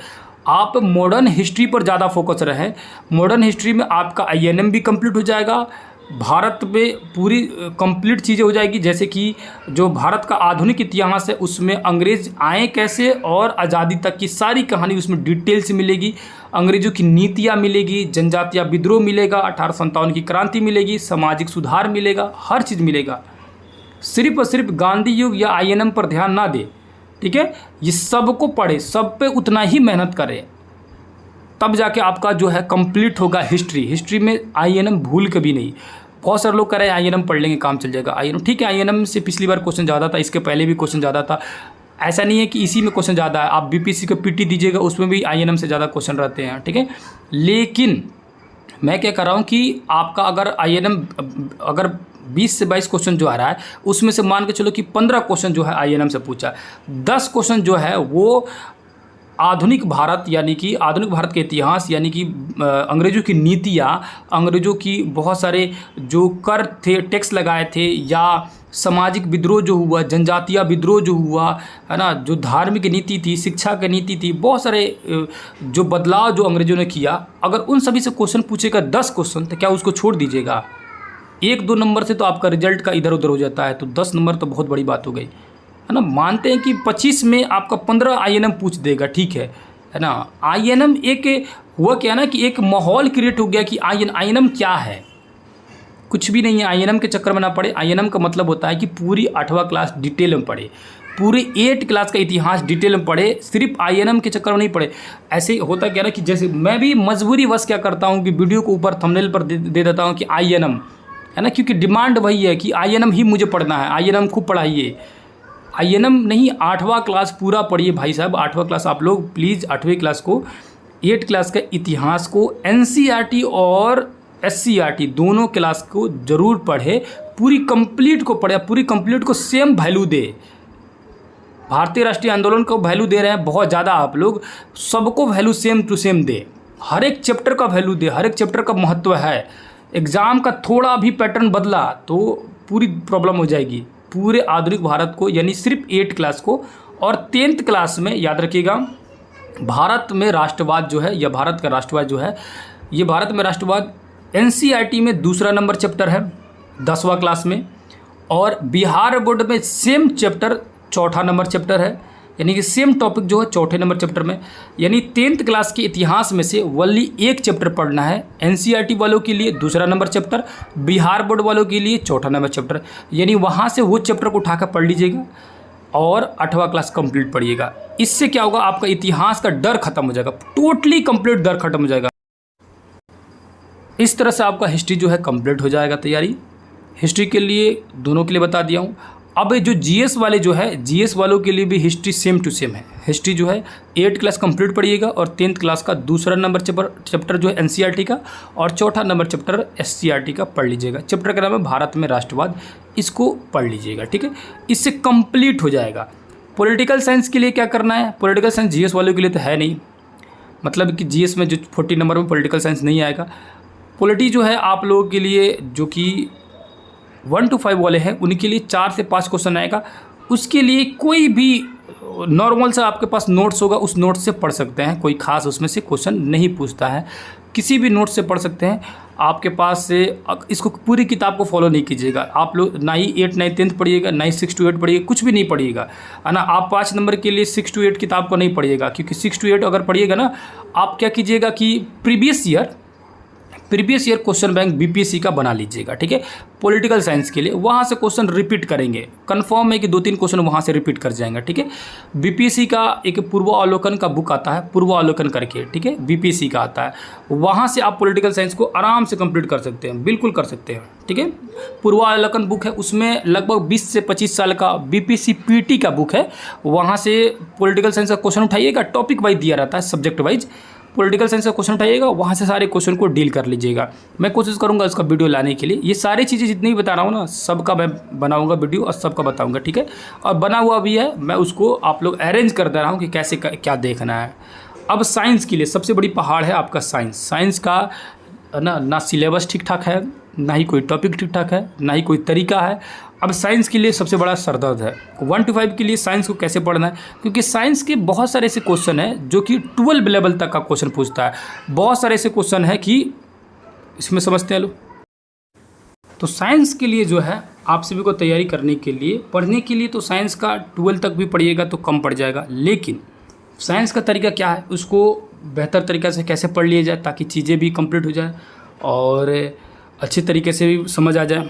आप मॉडर्न हिस्ट्री पर ज़्यादा फोकस रहें, मॉडर्न हिस्ट्री में आपका INM भी कंप्लीट हो जाएगा, भारत में पूरी कंप्लीट चीज़ें हो जाएगी। जैसे कि जो भारत का आधुनिक इतिहास है उसमें अंग्रेज आए कैसे और आज़ादी तक की सारी कहानी उसमें डिटेल से मिलेगी। अंग्रेज़ों की नीतियाँ मिलेगी, जनजातीय विद्रोह मिलेगा, 1857 की क्रांति मिलेगी, सामाजिक सुधार मिलेगा, हर चीज़ मिलेगा। सिर्फ और सिर्फ गांधी युग या INM पर ध्यान ना दे, ठीक है। ये सब को पढ़े, सब पे उतना ही मेहनत करें, तब जाके आपका जो है कंप्लीट होगा हिस्ट्री में INM भूल कभी नहीं। बहुत सारे लोग कह रहे हैं INM पढ़ लेंगे काम चल जाएगा। INM ठीक है, INM से पिछली बार क्वेश्चन ज़्यादा था, इसके पहले भी क्वेश्चन ज़्यादा था। ऐसा नहीं है कि इसी में क्वेश्चन ज़्यादा है, आप BPSC का PT दीजिएगा उसमें भी INM से ज़्यादा क्वेश्चन रहते हैं, ठीक है। लेकिन मैं क्या कर रहा हूँ कि आपका अगर INM अगर 20 से 22 क्वेश्चन जो आ रहा है उसमें से मान के चलो कि 15 क्वेश्चन जो है INM से पूछा, 10 क्वेश्चन जो है वो आधुनिक भारत यानी कि आधुनिक भारत के इतिहास यानी कि अंग्रेज़ों की नीतियाँ, अंग्रेज़ों की बहुत सारे जो कर थे, टैक्स लगाए थे, या सामाजिक विद्रोह जो हुआ, जनजातीय विद्रोह जो हुआ, है ना, जो धार्मिक नीति थी, शिक्षा की नीति थी, बहुत सारे जो बदलाव जो अंग्रेज़ों ने किया, अगर उन सभी से क्वेश्चन पूछेगा 10 क्वेश्चन, तो क्या उसको छोड़ दीजिएगा? 1-2 नंबर से तो आपका रिजल्ट का इधर उधर हो जाता है, तो 10 नंबर तो बहुत बड़ी बात हो गई, है ना। मानते हैं कि 25 में आपका 15 INM पूछ देगा, ठीक है ना। INM एक हुआ क्या ना कि एक माहौल क्रिएट हो गया कि INM क्या है, कुछ भी नहीं है। INM के चक्कर में ना पड़े। INM का मतलब होता है कि पूरी 8वां क्लास डिटेल में पढ़े, पूरी 8 क्लास का इतिहास डिटेल में पढ़े, सिर्फ INM के चक्कर में नहीं पढ़े। ऐसे होता क्या ना कि जैसे मैं भी मजबूरी वश क्या करता हूँ कि वीडियो को ऊपर थंबनेल पर दे देता हूँ कि INM, है ना, क्योंकि डिमांड वही है कि INM ही मुझे पढ़ना है, INM खूब पढ़ाइए। INM नहीं, 8वां क्लास पूरा पढ़िए भाई साहब। 8वां क्लास आप लोग प्लीज़ 8वीं क्लास को, 8 क्लास का इतिहास को NCERT और SCERT दोनों क्लास को ज़रूर पढ़े, पूरी कंप्लीट को पढ़े, पूरी कंप्लीट को सेम वैल्यू दे। भारतीय राष्ट्रीय आंदोलन को वैल्यू दे रहे हैं बहुत ज़्यादा आप लोग, सबको वैल्यू सेम टू सेम दे, हर एक चैप्टर का वैल्यू दे, हर एक चैप्टर का महत्व है। एग्ज़ाम का थोड़ा भी पैटर्न बदला तो पूरी प्रॉब्लम हो जाएगी। पूरे आधुनिक भारत को यानी सिर्फ 8 क्लास को, और 10th क्लास में याद रखिएगा भारत में राष्ट्रवाद जो है, या भारत का राष्ट्रवाद जो है, ये भारत में राष्ट्रवाद NCERT में दूसरा नंबर चैप्टर है 10वां क्लास में, और बिहार बोर्ड में सेम चैप्टर 4था नंबर चैप्टर है, यानी कि सेम टॉपिक जो है 4थे नंबर चैप्टर में। यानी 10th क्लास के इतिहास में से वनली एक चैप्टर पढ़ना है। NCERT वालों के लिए दूसरा नंबर चैप्टर, बिहार बोर्ड वालों के लिए 4था नंबर चैप्टर, यानी वहाँ से वो चैप्टर को उठाकर पढ़ लीजिएगा और 8वां क्लास कंप्लीट पढ़िएगा। इससे क्या होगा, आपका इतिहास का डर खत्म हो जाएगा, टोटली कंप्लीट डर खत्म हो जाएगा। इस तरह से आपका हिस्ट्री जो है कंप्लीट हो जाएगा। तैयारी हिस्ट्री के लिए दोनों के लिए बता दिया हूँ। अब जो GS वाले जो है, GS वालों के लिए भी हिस्ट्री सेम टू सेम है। हिस्ट्री जो है 8 क्लास कंप्लीट पढ़िएगा, और 10th क्लास का दूसरा नंबर चैप्टर जो है NCERT का, और 4था नंबर चैप्टर SCERT का पढ़ लीजिएगा। चैप्टर का नाम है भारत में राष्ट्रवाद, इसको पढ़ लीजिएगा, ठीक है। इससे कंप्लीट हो जाएगा। पॉलिटिकल साइंस के लिए क्या करना है, पॉलिटिकल साइंस GS वालों के लिए तो है नहीं, मतलब कि GS में जो 40 नंबर में पॉलिटिकल साइंस नहीं आएगा। पॉलिटी जो है आप लोगों के लिए जो कि 1 to 5 वाले हैं उनके लिए 4 से 5 क्वेश्चन आएगा। उसके लिए कोई भी नॉर्मल सा आपके पास नोट्स होगा, उस नोट से पढ़ सकते हैं, कोई खास उसमें से क्वेश्चन नहीं पूछता है, किसी भी नोट से पढ़ सकते हैं आपके पास से। इसको पूरी किताब को फॉलो नहीं कीजिएगा आप लोग, ना ही 8, 9, 10 पढ़िएगा, ना ही 6 to 8 पढ़िएगा, कुछ भी नहीं पढ़िएगा, है ना। आप 5 नंबर के लिए 6 to 8 किताब को नहीं पढ़िएगा, क्योंकि 6 to 8 अगर पढ़िएगा ना, आप क्या कीजिएगा कि previous previous year question bank BPSC का बना लीजिएगा, ठीक है। पॉलिटिकल साइंस के लिए वहाँ से क्वेश्चन रिपीट करेंगे, कंफर्म है कि 2-3 क्वेश्चन वहाँ से रिपीट कर जाएंगे, ठीक है। बीपीएससी का एक पूर्वावलोकन का बुक आता है, पूर्वावलोकन करके, ठीक है, बीपीएससी का आता है, वहाँ से आप पॉलिटिकल साइंस को आराम से कंप्लीट कर सकते हैं, बिल्कुल कर सकते हैं, ठीक है। पूर्वावलोकन बुक है, उसमें लगभग 20 से 25 साल का बीपीएससी पीटी का बुक है, वहाँ से पॉलिटिकल साइंस का क्वेश्चन उठाइएगा, टॉपिक वाइज दिया रहता है, सब्जेक्ट वाइज पॉलिटिकल साइंस का क्वेश्चन उठाइएगा, वहाँ से सारे क्वेश्चन को डील कर लीजिएगा। मैं कोशिश करूँगा उसका वीडियो लाने के लिए। ये सारी चीज़ें जितनी भी बता रहा हूँ ना, सबका मैं बनाऊँगा वीडियो और सबका बताऊँगा, ठीक है। और बना हुआ भी है, मैं उसको आप लोग अरेंज कर दे रहा हूँ कि कैसे क्या देखना है। अब साइंस के लिए सबसे बड़ी पहाड़ है आपका साइंस। साइंस का ना सिलेबस ठीक ठाक है, ना ही कोई टॉपिक ठीक ठाक है, ना ही कोई तरीका है। अब साइंस के लिए सबसे बड़ा सरदर्द है 1 to 5 के लिए साइंस को कैसे पढ़ना है, क्योंकि साइंस के बहुत सारे ऐसे क्वेश्चन हैं जो कि 12 लेवल तक का क्वेश्चन पूछता है। बहुत सारे ऐसे क्वेश्चन है कि इसमें समझते हैं लोग। तो साइंस के लिए जो है आप सभी को तैयारी करने के लिए, पढ़ने के लिए, तो साइंस का 12 तक भी पढ़िएगा तो कम पड़ जाएगा, लेकिन साइंस का तरीका क्या है, उसको बेहतर तरीक़े से कैसे पढ़ लिया जाए ताकि चीज़ें भी कंप्लीट हो जाए और अच्छे तरीके से भी समझ आ जाए।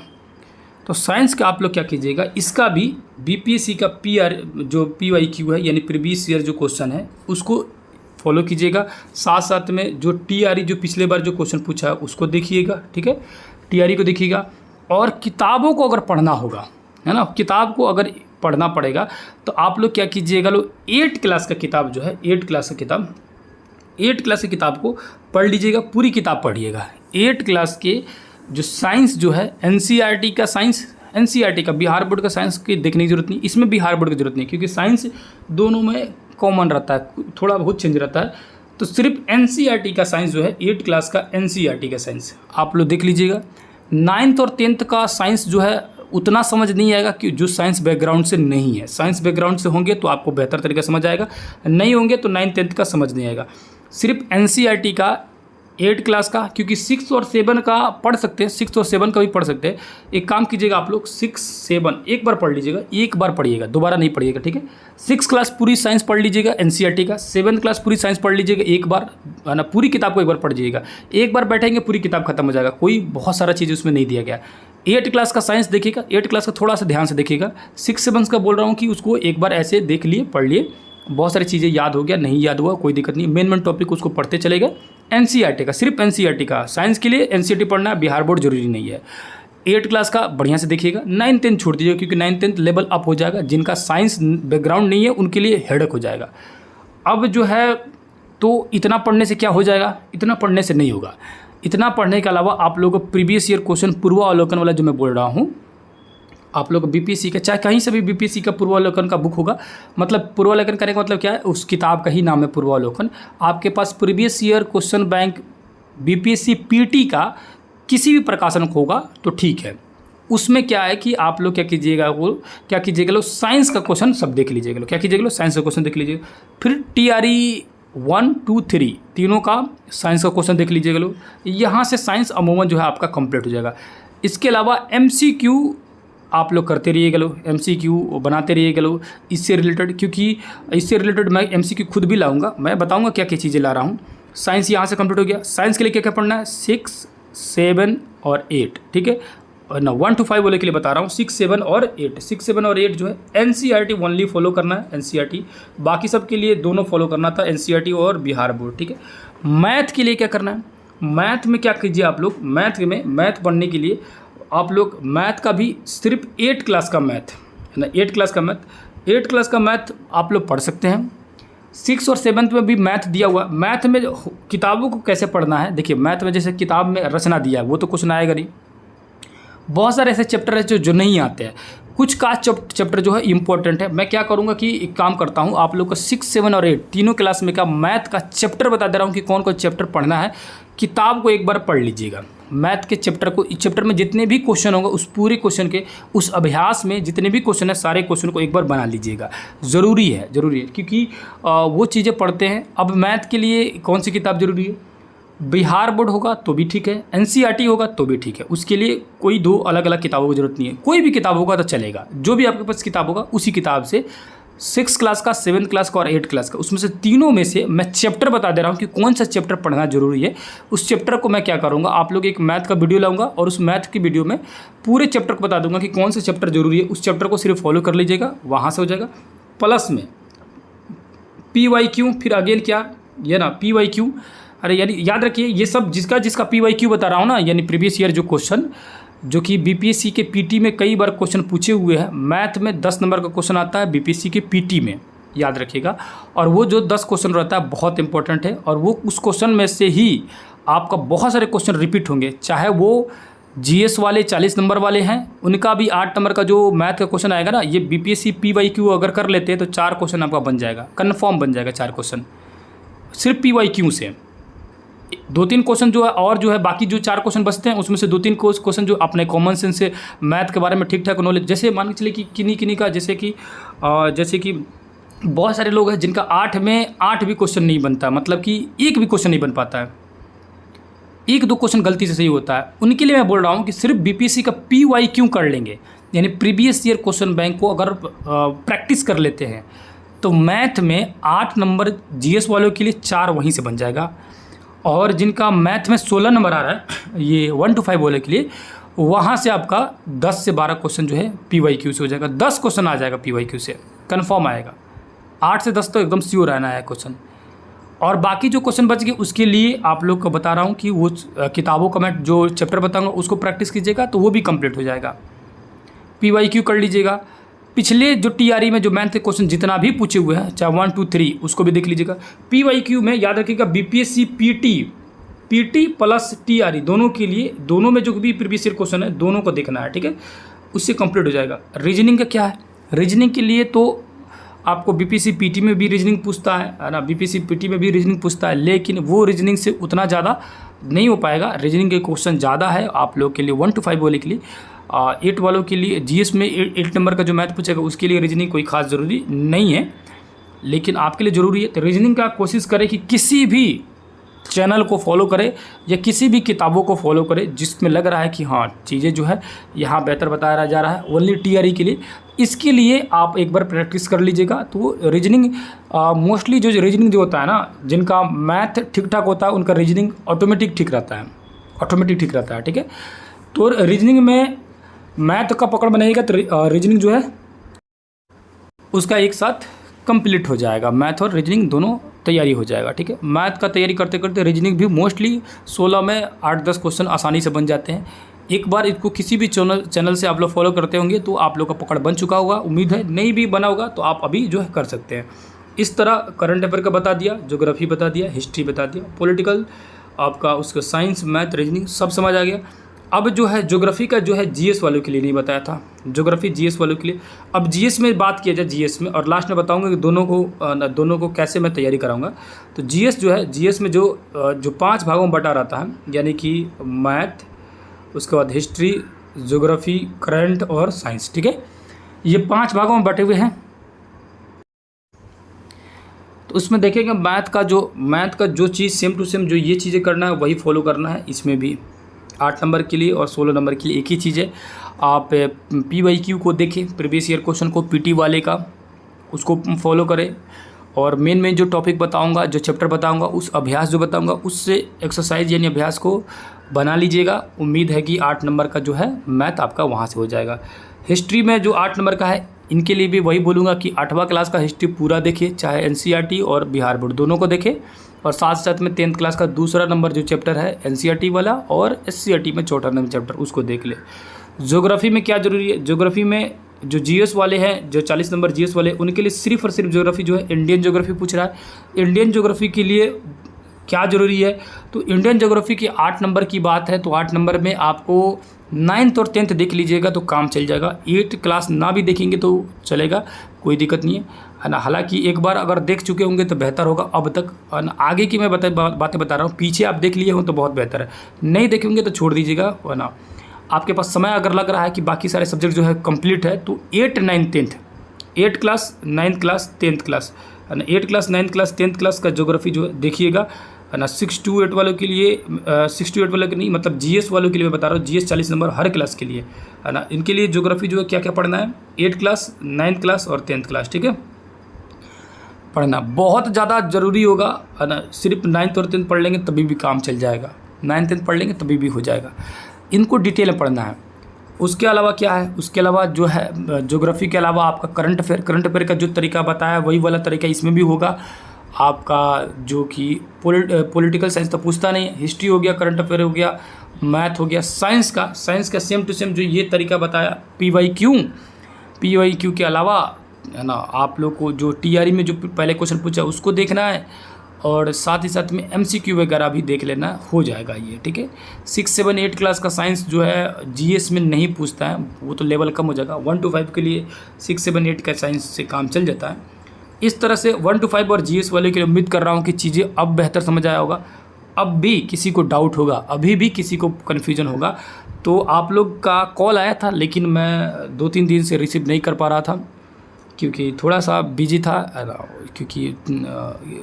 तो साइंस का आप लोग क्या कीजिएगा, इसका भी बीपीएससी का पीआर जो PYQ है, यानी प्रीवियस ईयर जो क्वेश्चन है, उसको फॉलो कीजिएगा। साथ साथ में जो TRE जो पिछले बार जो क्वेश्चन पूछा है उसको देखिएगा, ठीक है, TRE को देखिएगा। और किताबों को अगर पढ़ना होगा, है ना, किताब को अगर पढ़ना पड़ेगा तो आप लोग क्या कीजिएगा, लोग 8 क्लास का किताब जो है, 8 क्लास की किताब को पढ़ लीजिएगा, पूरी किताब पढ़िएगा। 8 क्लास के जो साइंस जो है, NCERT का साइंस, NCERT का, बिहार बोर्ड का साइंस की देखने की जरूरत नहीं, इसमें बिहार बोर्ड की जरूरत नहीं, क्योंकि साइंस दोनों में कॉमन रहता है, थोड़ा बहुत चेंज रहता है। तो सिर्फ NCERT का साइंस जो है, 8 क्लास का NCERT का साइंस आप लोग देख लीजिएगा। 9th और 10th का साइंस जो है उतना समझ नहीं आएगा कि जो साइंस बैकग्राउंड से नहीं है। साइंस बैकग्राउंड से होंगे तो आपको बेहतर तरीके से समझ आएगा, नहीं होंगे तो 9th 10th का समझ नहीं आएगा। सिर्फ NCERT का 8 क्लास का, क्योंकि 6 और 7 का पढ़ सकते हैं, 6 और 7 का भी पढ़ सकते हैं। एक काम कीजिएगा, आप लोग 6, 7 एक बार पढ़ लीजिएगा, एक बार पढ़िएगा, दोबारा नहीं पढ़िएगा, ठीक है। 6 क्लास पूरी साइंस पढ़ लीजिएगा NCERT का, 7 क्लास पूरी साइंस पढ़ लीजिएगा एक बार, है ना, पूरी किताब को एक बार पढ़ लीजिएगा। एक बार बैठेंगे पूरी किताब खत्म हो जाएगा, कोई बहुत सारा चीज़ उसमें नहीं दिया गया। 8 क्लास का साइंस देखिएगा, 8 क्लास का थोड़ा सा ध्यान से देखिएगा। 6, 7 का बोल रहा हूँ कि उसको एक बार ऐसे देख लिए, पढ़ लिए, बहुत सारी चीज़ें याद हो गया, नहीं याद हुआ कोई दिक्कत नहीं, मेन टॉपिक उसको पढ़ते चलेगा। NCERT का, सिर्फ NCERT का साइंस के लिए NCERT पढ़ना, बिहार बोर्ड जरूरी नहीं है। 8 क्लास का बढ़िया से देखिएगा। 9, 10 छोड़ दीजिएगा, क्योंकि 9, 10 लेवल अप हो जाएगा, जिनका साइंस बैकग्राउंड नहीं है उनके लिए हेडेक हो जाएगा। अब जो है तो इतना पढ़ने से क्या हो जाएगा, इतना पढ़ने से नहीं होगा। इतना पढ़ने के अलावा आप लोगों को प्रीवियस ईयर क्वेश्चन पूर्वावलोकन वाला जो मैं बोल रहा हूँ, आप लोग बीपीएससी का, चाहे कहीं से भी बीपीएससी का पूर्वावलोकन का बुक होगा, मतलब पूर्वावलोकन करने का मतलब क्या है, उस किताब का ही नाम है पूर्वावलोकन। आपके पास previous year question bank BPSC PT का किसी भी प्रकाशन होगा तो ठीक है। उसमें क्या है कि आप लोग क्या कीजिएगा, लोग साइंस का क्वेश्चन सब देख लीजिएगा, लोग क्या कीजिएगा, लोग साइंस का क्वेश्चन देख लीजिएगा। फिर TRE 1, 2, 3 तीनों का साइंस का क्वेश्चन देख लीजिएगा लोग। यहाँ से साइंस अमूमन जो है आपका कंप्लीट हो जाएगा। इसके अलावा MCQ आप लोग करते रहिएगा लोग, MCQ बनाते रहिएगा लोग इससे रिलेटेड, क्योंकि इससे रिलेटेड मैं MCQ खुद भी लाऊंगा, मैं बताऊंगा क्या क्या चीज़ें ला रहा हूँ। साइंस यहाँ से कंप्लीट हो गया। साइंस के लिए क्या क्या पढ़ना है, 6, 7 और 8, ठीक है, और ना 1 to 5 बोले के लिए बता रहा हूँ, 6, 7 और 8। 6, 7 और 8 जो है NCERT ओनली फॉलो करना है, NCERT, बाकी सब के लिए दोनों फॉलो करना था, NCERT और बिहार बोर्ड, ठीक है। मैथ के लिए क्या करना है, मैथ में क्या कीजिए आप लोग, मैथ पढ़ने के लिए आप लोग मैथ का भी सिर्फ 8 क्लास का मैथ है ना, 8 क्लास का मैथ आप लोग पढ़ सकते हैं। 6 और 7 में भी मैथ दिया हुआ। मैथ में किताबों को कैसे पढ़ना है, देखिए मैथ में जैसे किताब में रचना दिया है वो तो क्वेश्चन आएगा नहीं। बहुत सारे ऐसे चैप्टर है जो नहीं आते हैं, कुछ का चैप्टर जो है इंपॉर्टेंट है। मैं क्या करूँगा कि एक काम करता हूँ, आप लोग को 6, 7 और 8 तीनों क्लास में का मैथ का चैप्टर बता दे रहा हूँ कि कौन कौन चैप्टर पढ़ना है। किताब को एक बार पढ़ लीजिएगा, मैथ के चैप्टर को, इस चैप्टर में जितने भी क्वेश्चन होंगे उस पूरे क्वेश्चन के, उस अभ्यास में जितने भी क्वेश्चन है सारे क्वेश्चन को एक बार बना लीजिएगा। ज़रूरी है क्योंकि वो चीज़ें पढ़ते हैं। अब मैथ के लिए कौन सी किताब ज़रूरी है, बिहार बोर्ड होगा तो भी ठीक है, NCERT होगा तो भी ठीक है, उसके लिए कोई 2 अलग अलग किताबों की ज़रूरत नहीं है। कोई भी किताब होगा तो चलेगा, जो भी आपके पास किताब होगा उसी किताब से 6 क्लास का, 7 क्लास का और 8 क्लास का, उसमें से तीनों में से मैं चैप्टर बता दे रहा हूँ कि कौन सा चैप्टर पढ़ना जरूरी है। उस चैप्टर को मैं क्या करूँगा, आप लोग एक मैथ का वीडियो लाऊंगा और उस मैथ की वीडियो में पूरे चैप्टर को बता दूंगा कि कौन सा चैप्टर जरूरी है। उस चैप्टर को सिर्फ फॉलो कर लीजिएगा, वहाँ से हो जाएगा। प्लस में PYQ, फिर अगेन क्या, ये ना PYQ, अरे यानी याद रखिए ये सब जिसका PYQ बता रहा हूँ ना, यानी प्रीवियस ईयर जो क्वेश्चन, जो कि BPSC के PT में कई बार क्वेश्चन पूछे हुए हैं। मैथ में 10 नंबर का क्वेश्चन आता है BPSC के PT में, याद रखिएगा। और वो जो 10 क्वेश्चन रहता है बहुत इंपॉर्टेंट है, और वो उस क्वेश्चन में से ही आपका बहुत सारे क्वेश्चन रिपीट होंगे, चाहे वो GS वाले 40 नंबर वाले हैं, उनका भी 8 नंबर का जो मैथ का क्वेश्चन आएगा ना, ये BPSC PYQ अगर कर लेते हैं तो 4 क्वेश्चन आपका बन जाएगा, कन्फर्म बन जाएगा 4 क्वेश्चन सिर्फ PYQ से। 2-3 क्वेश्चन जो है, और जो है बाकी जो 4 क्वेश्चन बचते हैं उसमें से 2-3 क्वेश्चन जो अपने कॉमन सेंस से मैथ के बारे में ठीक ठाक नॉलेज, जैसे मान के चलिए कि किन्हीं का, जैसे कि बहुत सारे लोग हैं जिनका 8 में 8 भी क्वेश्चन नहीं बनता, मतलब कि एक भी क्वेश्चन नहीं बन पाता है, 1-2 क्वेश्चन गलती से सही होता है। उनके लिए मैं बोल रहा हूँ कि सिर्फ BPSC का PYQ कर लेंगे, यानी प्रीवियस ईयर क्वेश्चन बैंक को अगर प्रैक्टिस कर लेते हैं तो मैथ में 8 नंबर GS वालों के लिए 4 वहीं से बन जाएगा। और जिनका मैथ में 16 नंबर आ रहा है, ये 1 to 5 वाले के लिए, वहाँ से आपका 10 से 12 क्वेश्चन जो है PYQ से हो जाएगा। 10 क्वेश्चन आ जाएगा PYQ से, कन्फर्म आएगा। 8 से 10 तो एकदम श्योर रहना है क्वेश्चन। और बाकी जो क्वेश्चन बच गए उसके लिए आप लोग को बता रहा हूँ कि वो किताबों का मैं जो चैप्टर बताऊँगा उसको प्रैक्टिस कीजिएगा तो वो भी कंप्लीट हो जाएगा। PYQ कर लीजिएगा। पिछले जो TRE में जो मैथ के क्वेश्चन जितना भी पूछे हुए हैं, चाहे 1 2 3, उसको भी देख लीजिएगा। PYQ में याद रखिएगा BPSC PT प्लस TRE दोनों के लिए, दोनों में जो भी प्रीवियस ईयर क्वेश्चन है दोनों को देखना है, ठीक है, उससे कंप्लीट हो जाएगा। रीजनिंग का क्या है, रीजनिंग के लिए तो आपको BPSC PT में भी रीजनिंग पूछता है ना, BPSC PT में भी रीजनिंग पूछता है, लेकिन वो रीजनिंग से उतना ज़्यादा नहीं हो पाएगा। रीजनिंग के क्वेश्चन ज़्यादा है आप लोग के लिए 1 to 5 वाले के लिए। 8 वालों के लिए GS में 8 नंबर का जो मैथ पूछेगा उसके लिए रीजनिंग कोई खास ज़रूरी नहीं है, लेकिन आपके लिए ज़रूरी है। तो रीजनिंग का कोशिश करें कि किसी भी चैनल को फॉलो करें या किसी भी किताबों को फॉलो करें जिसमें लग रहा है कि हाँ चीज़ें जो है यहाँ बेहतर बताया जा रहा है ओनली TRE के लिए। इसके लिए आप एक बार प्रैक्टिस कर लीजिएगा। तो रीजनिंग मोस्टली जो रीजनिंग जो होता है ना, जिनका मैथ ठीक ठाक होता है उनका रीजनिंग ऑटोमेटिक ठीक रहता है, ठीक है। तो रीजनिंग में मैथ का पकड़ बनाइएगा तो रीजनिंग जो है उसका एक साथ कंप्लीट हो जाएगा, मैथ और रीजनिंग दोनों तैयारी हो जाएगा, ठीक है। मैथ का तैयारी करते करते रीजनिंग भी मोस्टली 16 में 8-10 क्वेश्चन आसानी से बन जाते हैं। एक बार इसको किसी भी चैनल से आप लोग फॉलो करते होंगे तो आप लोग का पकड़ बन चुका होगा, उम्मीद है। नहीं भी बना होगा तो आप अभी जो है कर सकते हैं। इस तरह करंट अफेयर का बता दिया, ज्योग्राफी बता दिया, हिस्ट्री बता दिया, पॉलिटिकल आपका उसका साइंस, मैथ, रीजनिंग सब समझ आ गया। अब जो है ज्योग्राफी का जो है GS वालों के लिए नहीं बताया था, ज्योग्राफी GS वालों के लिए। अब GS में बात किया जाए, GS में, और लास्ट में बताऊंगा कि दोनों को कैसे मैं तैयारी कराऊंगा। तो GS जो है, GS में जो 5 भागों में बटा रहता है, यानी कि मैथ, उसके बाद हिस्ट्री, ज्योग्राफी, करंट और साइंस, ठीक है। ये 5 भागों में बटे हुए हैं। तो उसमें देखेंगे मैथ का जो चीज़ सेम टू सेम जो ये चीज़ें करना है वही फॉलो करना है। इसमें भी 8 नंबर के लिए और 16 नंबर के लिए एक ही चीज़ है। आप PYQ को देखें, प्रीवियस ईयर क्वेश्चन को PT वाले का, उसको फॉलो करें। और मेन जो टॉपिक बताऊंगा, जो चैप्टर बताऊंगा, उस अभ्यास जो बताऊंगा उससे एक्सरसाइज यानी अभ्यास को बना लीजिएगा। उम्मीद है कि 8 नंबर का जो है मैथ आपका वहाँ से हो जाएगा। हिस्ट्री में जो 8 नंबर का है इनके लिए भी वही बोलूँगा कि 8वां क्लास का हिस्ट्री पूरा देखिए, चाहे NCERT और बिहार बोर्ड दोनों को देखें। और साथ साथ में 10th क्लास का दूसरा नंबर जो चैप्टर है NCERT वाला, और SCERT में चौथा नंबर चैप्टर उसको देख ले। ज्योग्राफी में क्या ज़रूरी है, ज्योग्राफी में जो GS वाले हैं, जो 40 नंबर GS वाले, उनके लिए सिर्फ और सिर्फ ज्योग्राफी जो है, इंडियन ज्योग्राफी पूछ रहा है। इंडियन ज्योग्राफी के लिए क्या ज़रूरी है, तो इंडियन ज्योग्राफी की 8 नंबर की बात है तो 8 नंबर में आपको 9th और 10th देख लीजिएगा तो काम चल जाएगा। 8 क्लास ना भी देखेंगे तो चलेगा, कोई दिक्कत नहीं है ना। हालांकि एक बार अगर देख चुके होंगे तो बेहतर होगा। अब तक आगे की मैं बातें बता रहा हूँ, पीछे आप देख लिए हो तो बहुत बेहतर है, नहीं देखेंगे तो छोड़ दीजिएगा, है ना। आपके पास समय अगर लग रहा है कि बाकी सारे सब्जेक्ट जो है कंप्लीट है तो 8 9 10th, 8 class 9th class 10th class, है ना। 8 class 9th class 10th class का ज्योग्राफी जो है देखिएगा, है ना। 6 to 8 वालों के लिए 6 to 8 वालों के नहीं, मतलब GS वालों के लिए मैं बता रहा हूँ, GS 40 नंबर हर क्लास के लिए, है ना। इनके लिए ज्योग्राफी जो है क्या क्या पढ़ना है, 8 क्लास 9th क्लास और 10th क्लास, ठीक है। पढ़ना बहुत ज़्यादा ज़रूरी होगा, है ना। सिर्फ 9th और 10th पढ़ लेंगे तभी भी काम चल जाएगा, 9th 10th पढ़ लेंगे तभी भी हो जाएगा। इनको डिटेल में पढ़ना है। उसके अलावा क्या है, उसके अलावा जो है ज्योग्राफी के अलावा आपका करंट अफेयर का जो तरीका बताया वही वाला तरीका इसमें भी होगा। आपका जो कि पॉलिटिकल साइंस तो पूछता नहीं है, हिस्ट्री हो गया, करंट अफेयर हो गया, मैथ हो गया, साइंस का सेम टू सेम जो ये तरीका बताया। PYQ के अलावा, है ना, आप लोग को जो TRE में जो पहले क्वेश्चन पूछा उसको देखना है, और साथ ही साथ में MCQ वगैरह भी देख लेना, हो जाएगा ये, ठीक है। 6, 7, 8 क्लास का साइंस जो है GS में नहीं पूछता है, वो तो लेवल कम हो जाएगा। 1 to 5 के लिए 6, 7, 8 का साइंस से काम चल जाता है। इस तरह से 1 to 5 और GS वाले के लिए उम्मीद कर रहा हूँ कि चीज़ें अब बेहतर समझ आया होगा। अब भी किसी को डाउट होगा, अभी भी किसी को कन्फ्यूजन होगा, तो आप लोग का कॉल आया था, लेकिन मैं 2-3 दिन से रिसीव नहीं कर पा रहा था क्योंकि थोड़ा सा बिजी था, क्योंकि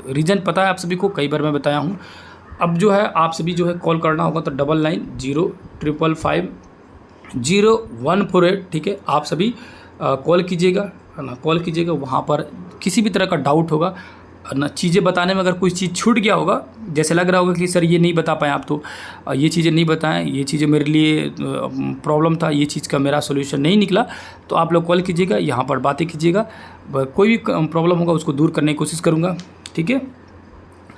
रीज़न पता है आप सभी को, कई बार मैं बताया हूँ। अब जो है आप सभी जो है कॉल करना होगा तो 9905550148, ठीक है। आप सभी कॉल कीजिएगा, है ना, कॉल कीजिएगा। वहाँ पर किसी भी तरह का डाउट होगा ना, चीज़ें बताने में अगर कोई चीज़ छूट गया होगा, जैसे लग रहा होगा कि सर ये नहीं बता पाए आप, तो ये चीज़ें नहीं बताएं, ये चीज़ें मेरे लिए प्रॉब्लम था, ये चीज़ का मेरा सोल्यूशन नहीं निकला, तो आप लोग कॉल कीजिएगा, यहाँ पर बातें कीजिएगा। कोई भी प्रॉब्लम होगा उसको दूर करने की कोशिश करूँगा, ठीक है।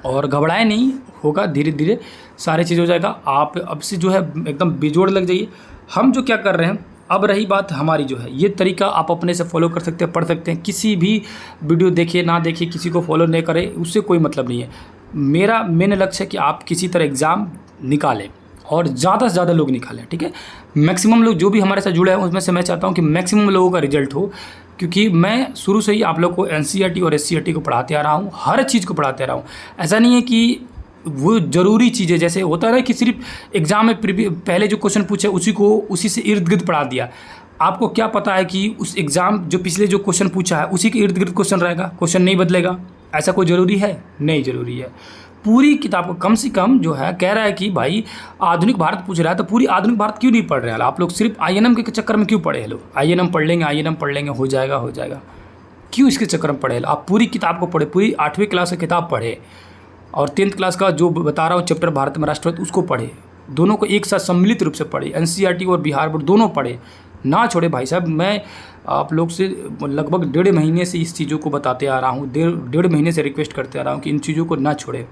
और घबराए नहीं, होगा, धीरे धीरे सारी चीज़ हो जाएगा। आप अब से जो है एकदम बेजोड़ लग जाइए। हम जो क्या कर रहे हैं, अब रही बात हमारी जो है, ये तरीका आप अपने से फॉलो कर सकते हैं, पढ़ सकते हैं। किसी भी वीडियो देखिए ना देखिए, किसी को फॉलो नहीं करें, उससे कोई मतलब नहीं है। मेरा मेन लक्ष्य है कि आप किसी तरह एग्ज़ाम निकालें और ज़्यादा से ज़्यादा लोग निकालें, ठीक है। मैक्सिमम लोग जो भी हमारे साथ जुड़े हैं उसमें से मैं चाहता हूँ कि मैक्सिमम लोगों का रिजल्ट हो, क्योंकि मैं शुरू से ही आप लोग को NCERT और SCERT को पढ़ाते आ रहा हूँ, हर चीज़ को पढ़ाते आ रहा हूँ। ऐसा नहीं है कि वो ज़रूरी चीज़ें, जैसे होता है ना कि सिर्फ एग्ज़ाम में पहले जो क्वेश्चन पूछे उसी से इर्द गिर्द पढ़ा दिया। आपको क्या पता है कि उस एग्ज़ाम जो पिछले जो क्वेश्चन पूछा है उसी के इर्द गिर्द क्वेश्चन रहेगा, क्वेश्चन नहीं बदलेगा? ऐसा कोई ज़रूरी है? नहीं ज़रूरी है। पूरी किताब को कम से कम जो है कह रहा है कि भाई आधुनिक भारत पूछ रहा है, तो पूरी आधुनिक भारत क्यों नहीं पढ़ रहे हैं आप लोग? सिर्फ INM के चक्कर में क्यों पढ़े हैं लोग? INM पढ़ लेंगे, हो जाएगा, क्यों इसके चक्कर में पढ़े? आप पूरी किताब को पढ़े, पूरी 8वीं क्लास की किताब पढ़े, और 10th क्लास का जो बता रहा हूँ चैप्टर भारत में राष्ट्रवाद, उसको पढ़े। दोनों को एक साथ सम्मिलित रूप से पढ़े, NCERT और बिहार बोर्ड दोनों पढ़े, ना छोड़े भाई साहब। मैं आप लोग से लगभग 1.5 महीने से इस चीज़ों को बताते आ रहा हूँ, 1.5 महीने से रिक्वेस्ट करते आ रहा हूँ कि इन चीज़ों को ना छोड़े।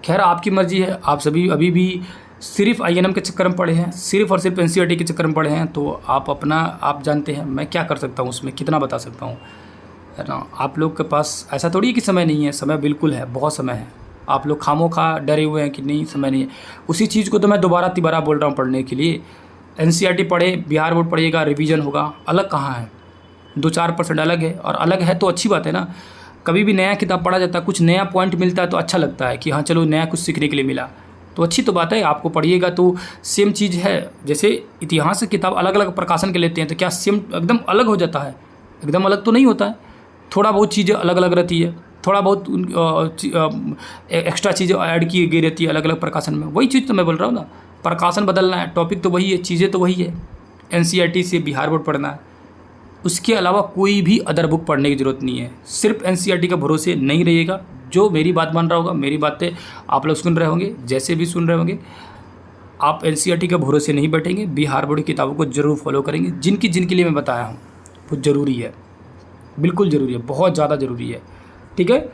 खैर आपकी मर्ज़ी है, आप सभी अभी भी सिर्फ INM के चक्कर में पढ़े हैं, सिर्फ और सिर्फ NCERT के चक्कर में पढ़े हैं, तो आप जानते हैं मैं क्या कर सकता हूँ, उसमें कितना बता सकता हूँ, है ना। आप लोग के पास ऐसा थोड़ी है कि समय नहीं है, समय बिल्कुल है, बहुत समय है। आप लोग खामोखा डरे हुए हैं कि नहीं समय नहीं है। उसी चीज़ को तो मैं दोबारा बोल रहा हूँ पढ़ने के लिए। NCERT पढ़े, बिहार बोर्ड पढ़िएगा, रिवीजन होगा। अलग कहाँ है? 2-4% अलग है, और अलग है तो अच्छी बात है ना। कभी भी नया किताब पढ़ा जाता है, कुछ नया पॉइंट मिलता है तो अच्छा लगता है कि हाँ चलो नया कुछ सीखने के लिए मिला, तो अच्छी तो बात है। आपको पढ़िएगा तो सेम चीज़ है, जैसे इतिहास की किताब अलग अलग प्रकाशन के लेते हैं, तो क्या सेम एकदम अलग हो जाता है? एकदम अलग तो नहीं होता है, थोड़ा बहुत चीज़ें अलग अलग रहती है, थोड़ा बहुत एक्स्ट्रा चीज़ें ऐड की गई रहती है अलग अलग प्रकाशन में। वही चीज़ तो मैं बोल रहा हूँ ना, प्रकाशन बदलना है, टॉपिक तो वही है, चीज़ें तो वही है। NCERT से बिहार बोर्ड पढ़ना है, उसके अलावा कोई भी अदर बुक पढ़ने की ज़रूरत नहीं है। सिर्फ NCERT का भरोसे नहीं रहिएगा। जो मेरी बात मान रहा होगा, मेरी बातें आप लोग सुन रहे होंगे, जैसे भी सुन रहे होंगे, आप NCERT के भरोसे नहीं बैठेंगे, बिहार बोर्ड की किताबों को ज़रूर फॉलो करेंगे। जिनके लिए मैं बताया हूँ वो ज़रूरी है, बिल्कुल ज़रूरी है, बहुत ज़्यादा ज़रूरी है, ठीक है।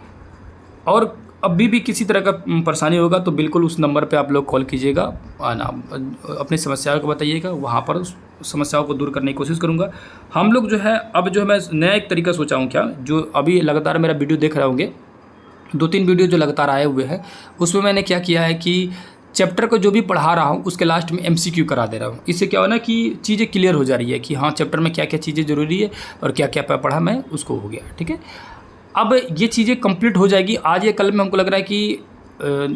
और अभी भी किसी तरह का परेशानी होगा तो बिल्कुल उस नंबर पे आप लोग कॉल कीजिएगा, अपनी समस्याओं को बताइएगा, वहाँ पर उस समस्याओं को दूर करने की कोशिश करूँगा। हम लोग जो है अब जो है मैं नया एक तरीका सोचा हूँ, क्या जो अभी लगातार मेरा वीडियो देख रहे होंगे, 2-3 वीडियो जो लगातार आए हुए हैं, उसमें मैंने क्या किया है कि चैप्टर को जो भी पढ़ा रहा हूँ उसके लास्ट में MCQ करा दे रहा हूँ। इससे क्या हो ना कि चीज़ें क्लियर हो जा रही है कि हाँ चैप्टर में क्या क्या चीज़ें ज़रूरी है और क्या क्या पढ़ा मैं, उसको हो गया, ठीक है। अब ये चीज़ें कंप्लीट हो जाएगी आज या कल में। हमको लग रहा है कि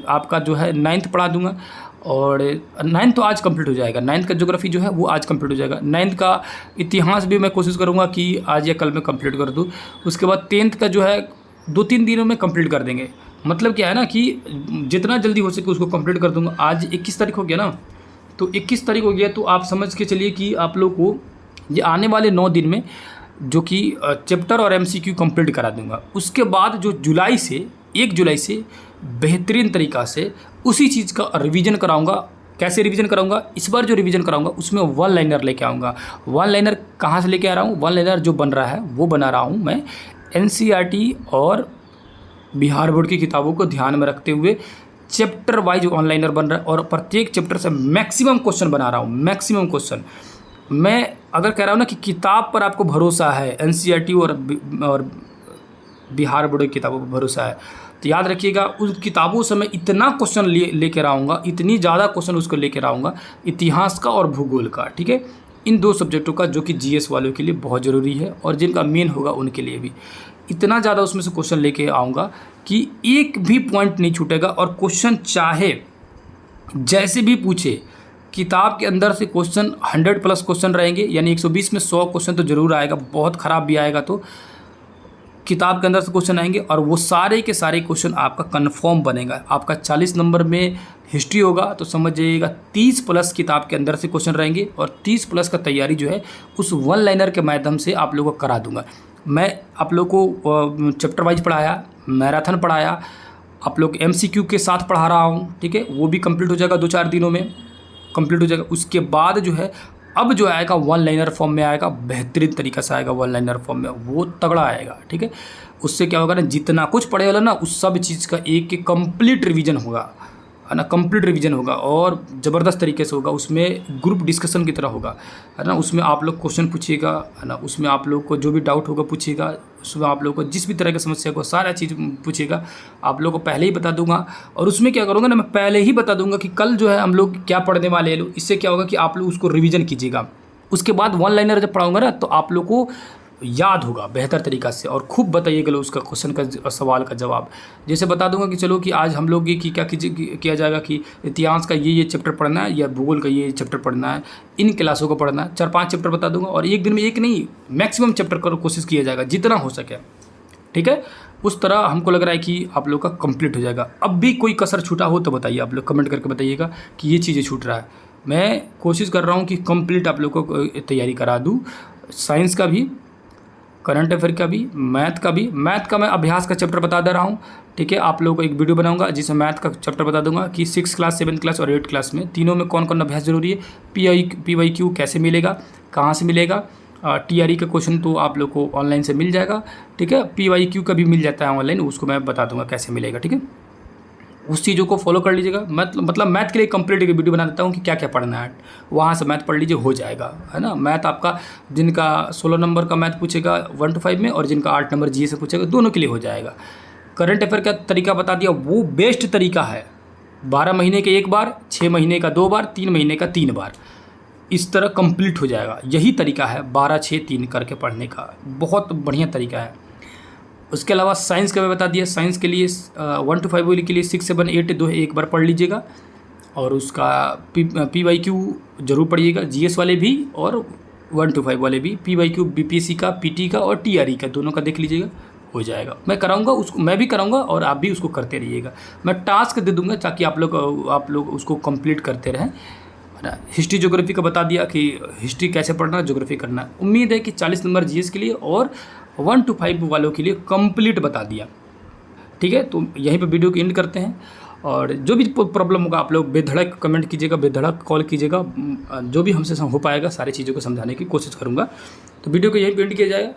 आपका जो है 9th पढ़ा दूंगा, और 9th तो आज कंप्लीट हो जाएगा। 9th का ज्योग्राफी जो है वो आज कंप्लीट हो जाएगा। 9th का इतिहास भी मैं कोशिश करूँगा कि आज या कल में कंप्लीट कर दूँ। उसके बाद 10th का जो है 2-3 दिनों में कंप्लीट कर देंगे। मतलब क्या है ना कि जितना जल्दी हो सके उसको कंप्लीट कर दूँगा। आज 21 तारीख हो गया ना, तो 21 तारीख हो गया, तो आप समझ के चलिए कि आप लोग को ये आने वाले 9 दिन में जो कि चैप्टर और एमसीक्यू कंप्लीट करा दूंगा। उसके बाद जो 1 जुलाई से बेहतरीन तरीक़ा से उसी चीज़ का रिवीजन कराऊंगा। कैसे रिवीजन कराऊंगा? इस बार जो रिवीजन कराऊंगा उसमें वन लाइनर लेके आऊँगा। वन लाइनर कहाँ से लेके आ रहा हूँ? वन लाइनर जो बन रहा है वो बना रहा हूँ मैं एनसीईआरटी और बिहार बोर्ड की किताबों को ध्यान में रखते हुए चैप्टर वाइज ऑनलाइनर बन रहा है और प्रत्येक चैप्टर से मैक्सिमम क्वेश्चन बना रहा हूँ। मैक्सिमम क्वेश्चन मैं अगर कह रहा हूँ ना कि किताब पर आपको भरोसा है, एनसीईआरटी और बिहार बोर्ड की किताबों पर भरोसा है, तो याद रखिएगा उन किताबों से मैं इतना क्वेश्चन लेकर आऊँगा, इतनी ज़्यादा क्वेश्चन उसको लेकर आऊँगा, इतिहास का और भूगोल का। ठीक है, इन 2 सब्जेक्टों का, जो कि जीएस वालों के लिए बहुत ज़रूरी है और जिनका मेन होगा उनके लिए भी। इतना ज़्यादा उसमें से क्वेश्चन लेके आऊँगा कि एक भी पॉइंट नहीं छूटेगा और क्वेश्चन चाहे जैसे भी पूछे, किताब के अंदर से क्वेश्चन 100+ क्वेश्चन रहेंगे, यानी 120 में 100 क्वेश्चन तो ज़रूर आएगा, बहुत ख़राब भी आएगा तो किताब के अंदर से क्वेश्चन आएंगे और वो सारे के सारे क्वेश्चन आपका कंफर्म बनेगा। आपका 40 नंबर में हिस्ट्री होगा तो समझ जाइएगा 30+ किताब के अंदर से क्वेश्चन रहेंगे और 30+ का तैयारी जो है उस वन लाइनर के माध्यम से आप लोगों को करा दूंगा। मैं आप लोग को चैप्टर वाइज पढ़ाया, मैराथन पढ़ाया, आप लोग एमसीक्यू के साथ पढ़ा रहा हूँ। ठीक है, वो भी कंप्लीट हो जाएगा 2-4 दिनों में कंप्लीट हो जाएगा। उसके बाद जो है अब जो आएगा वन लाइनर फॉर्म में आएगा, बेहतरीन तरीक़ा से आएगा वन लाइनर फॉर्म में, वो तगड़ा आएगा। ठीक है, उससे क्या होगा ना, जितना कुछ पढ़े वाला ना उस सब चीज़ का एक कंप्लीट रिवीजन होगा, है ना, कंप्लीट रिवीजन होगा और ज़बरदस्त तरीके से होगा। उसमें ग्रुप डिस्कशन की तरह होगा, है ना। उसमें आप लोग क्वेश्चन पूछिएगा, है ना, उसमें आप लोग को जो भी डाउट होगा पूछिएगा, उसमें आप लोग को जिस भी तरह की समस्या को सारा चीज़ पूछिएगा, आप लोग को पहले ही बता दूंगा। और उसमें क्या करूँगा ना, मैं पहले ही बता दूंगा कि कल जो है हम लोग क्या पढ़ने वाले हैं। इससे क्या होगा कि आप लोग उसको रिवीजन कीजिएगा। उसके बाद वन लाइनर जब पढ़ाऊँगा ना तो आप लोग को याद होगा बेहतर तरीक़ा से और खूब बताइएगा उसका क्वेश्चन का सवाल का जवाब। जैसे बता दूंगा कि चलो कि आज हम लोग ये क्या किया जाएगा कि इतिहास का ये चैप्टर पढ़ना है या भूगोल का ये चैप्टर पढ़ना है, इन क्लासों को पढ़ना है। 4-5 चैप्टर बता दूंगा और एक दिन में एक नहीं, मैक्सिमम चैप्टर का कोशिश किया जाएगा जितना हो सके। ठीक है, उस तरह हमको लग रहा है कि आप लोग का कंप्लीट हो जाएगा। अब भी कोई कसर छूटा हो तो बताइए, आप लोग कमेंट करके बताइएगा कि ये चीज़ें छूट रहा है। मैं कोशिश कर रहा हूँ कि कंप्लीट आप लोग को तैयारी करा दूँ, साइंस का भी, करंट अफेयर का भी, मैथ का भी। मैथ का मैं अभ्यास का चैप्टर बता दे रहा हूँ। ठीक है, आप लोगों को एक वीडियो बनाऊंगा जिसमें मैथ का चैप्टर बता दूंगा कि 6 क्लास, 7 क्लास और 8 क्लास में तीनों में कौन कौन अभ्यास जरूरी है, PYQ कैसे मिलेगा, कहाँ से मिलेगा, TRE का क्वेश्चन तो आप लोग को ऑनलाइन से मिल जाएगा। ठीक है, PYQ का भी मिल जाता है ऑनलाइन, उसको मैं बता दूंगा कैसे मिलेगा। ठीक है, उस चीज़ों को फॉलो कर लीजिएगा। मतलब मैथ के लिए कंप्लीट एक वीडियो बना देता हूँ कि क्या क्या पढ़ना है, वहाँ से मैथ पढ़ लीजिए, हो जाएगा, है ना। मैथ आपका जिनका 16 नंबर का मैथ पूछेगा 1 to 5 में और जिनका 8 नंबर GS से पूछेगा, दोनों के लिए हो जाएगा। करंट अफेयर का तरीका बता दिया, वो बेस्ट तरीका है। 12 महीने के 1 बार, 6 महीने का 2 बार, 3 महीने का 3 बार, इस तरह कंप्लीट हो जाएगा। यही तरीका है 12-6-3 करके पढ़ने का, बहुत बढ़िया तरीका है। उसके अलावा साइंस का मैं बता दिया, साइंस के लिए 1 to 5 के लिए 6, 7, 8 दो एक बार पढ़ लीजिएगा और उसका PYQ जरूर पढ़िएगा, GS वाले भी और 1 to 5 वाले भी। PYQ BPSC का, PT का और TRE का, दोनों का देख लीजिएगा, हो जाएगा। मैं कराऊंगा उसको, मैं भी कराऊंगा और आप भी उसको करते रहिएगा। मैं टास्क दे दूंगा ताकि आप लोग उसको कंप्लीट करते रहें। हिस्ट्री ज्योग्राफी का बता दिया कि हिस्ट्री कैसे पढ़ना, ज्योग्राफी करना। उम्मीद है कि 40 नंबर GS के लिए और 1 to 5 वालों के लिए कंप्लीट बता दिया। ठीक है, तो यहीं पे वीडियो को एंड करते हैं और जो भी प्रॉब्लम होगा आप लोग बेधड़क कमेंट कीजिएगा, बेधड़क कॉल कीजिएगा, जो भी हमसे हो पाएगा सारी चीज़ों को समझाने की कोशिश करूँगा। तो वीडियो को यहीं पे एंड किया जाएगा,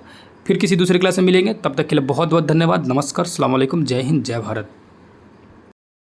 फिर किसी दूसरे क्लास में मिलेंगे। तब तक के लिए बहुत बहुत धन्यवाद। नमस्कार, अस्सलाम वालेकुम, जय हिंद, जय भारत।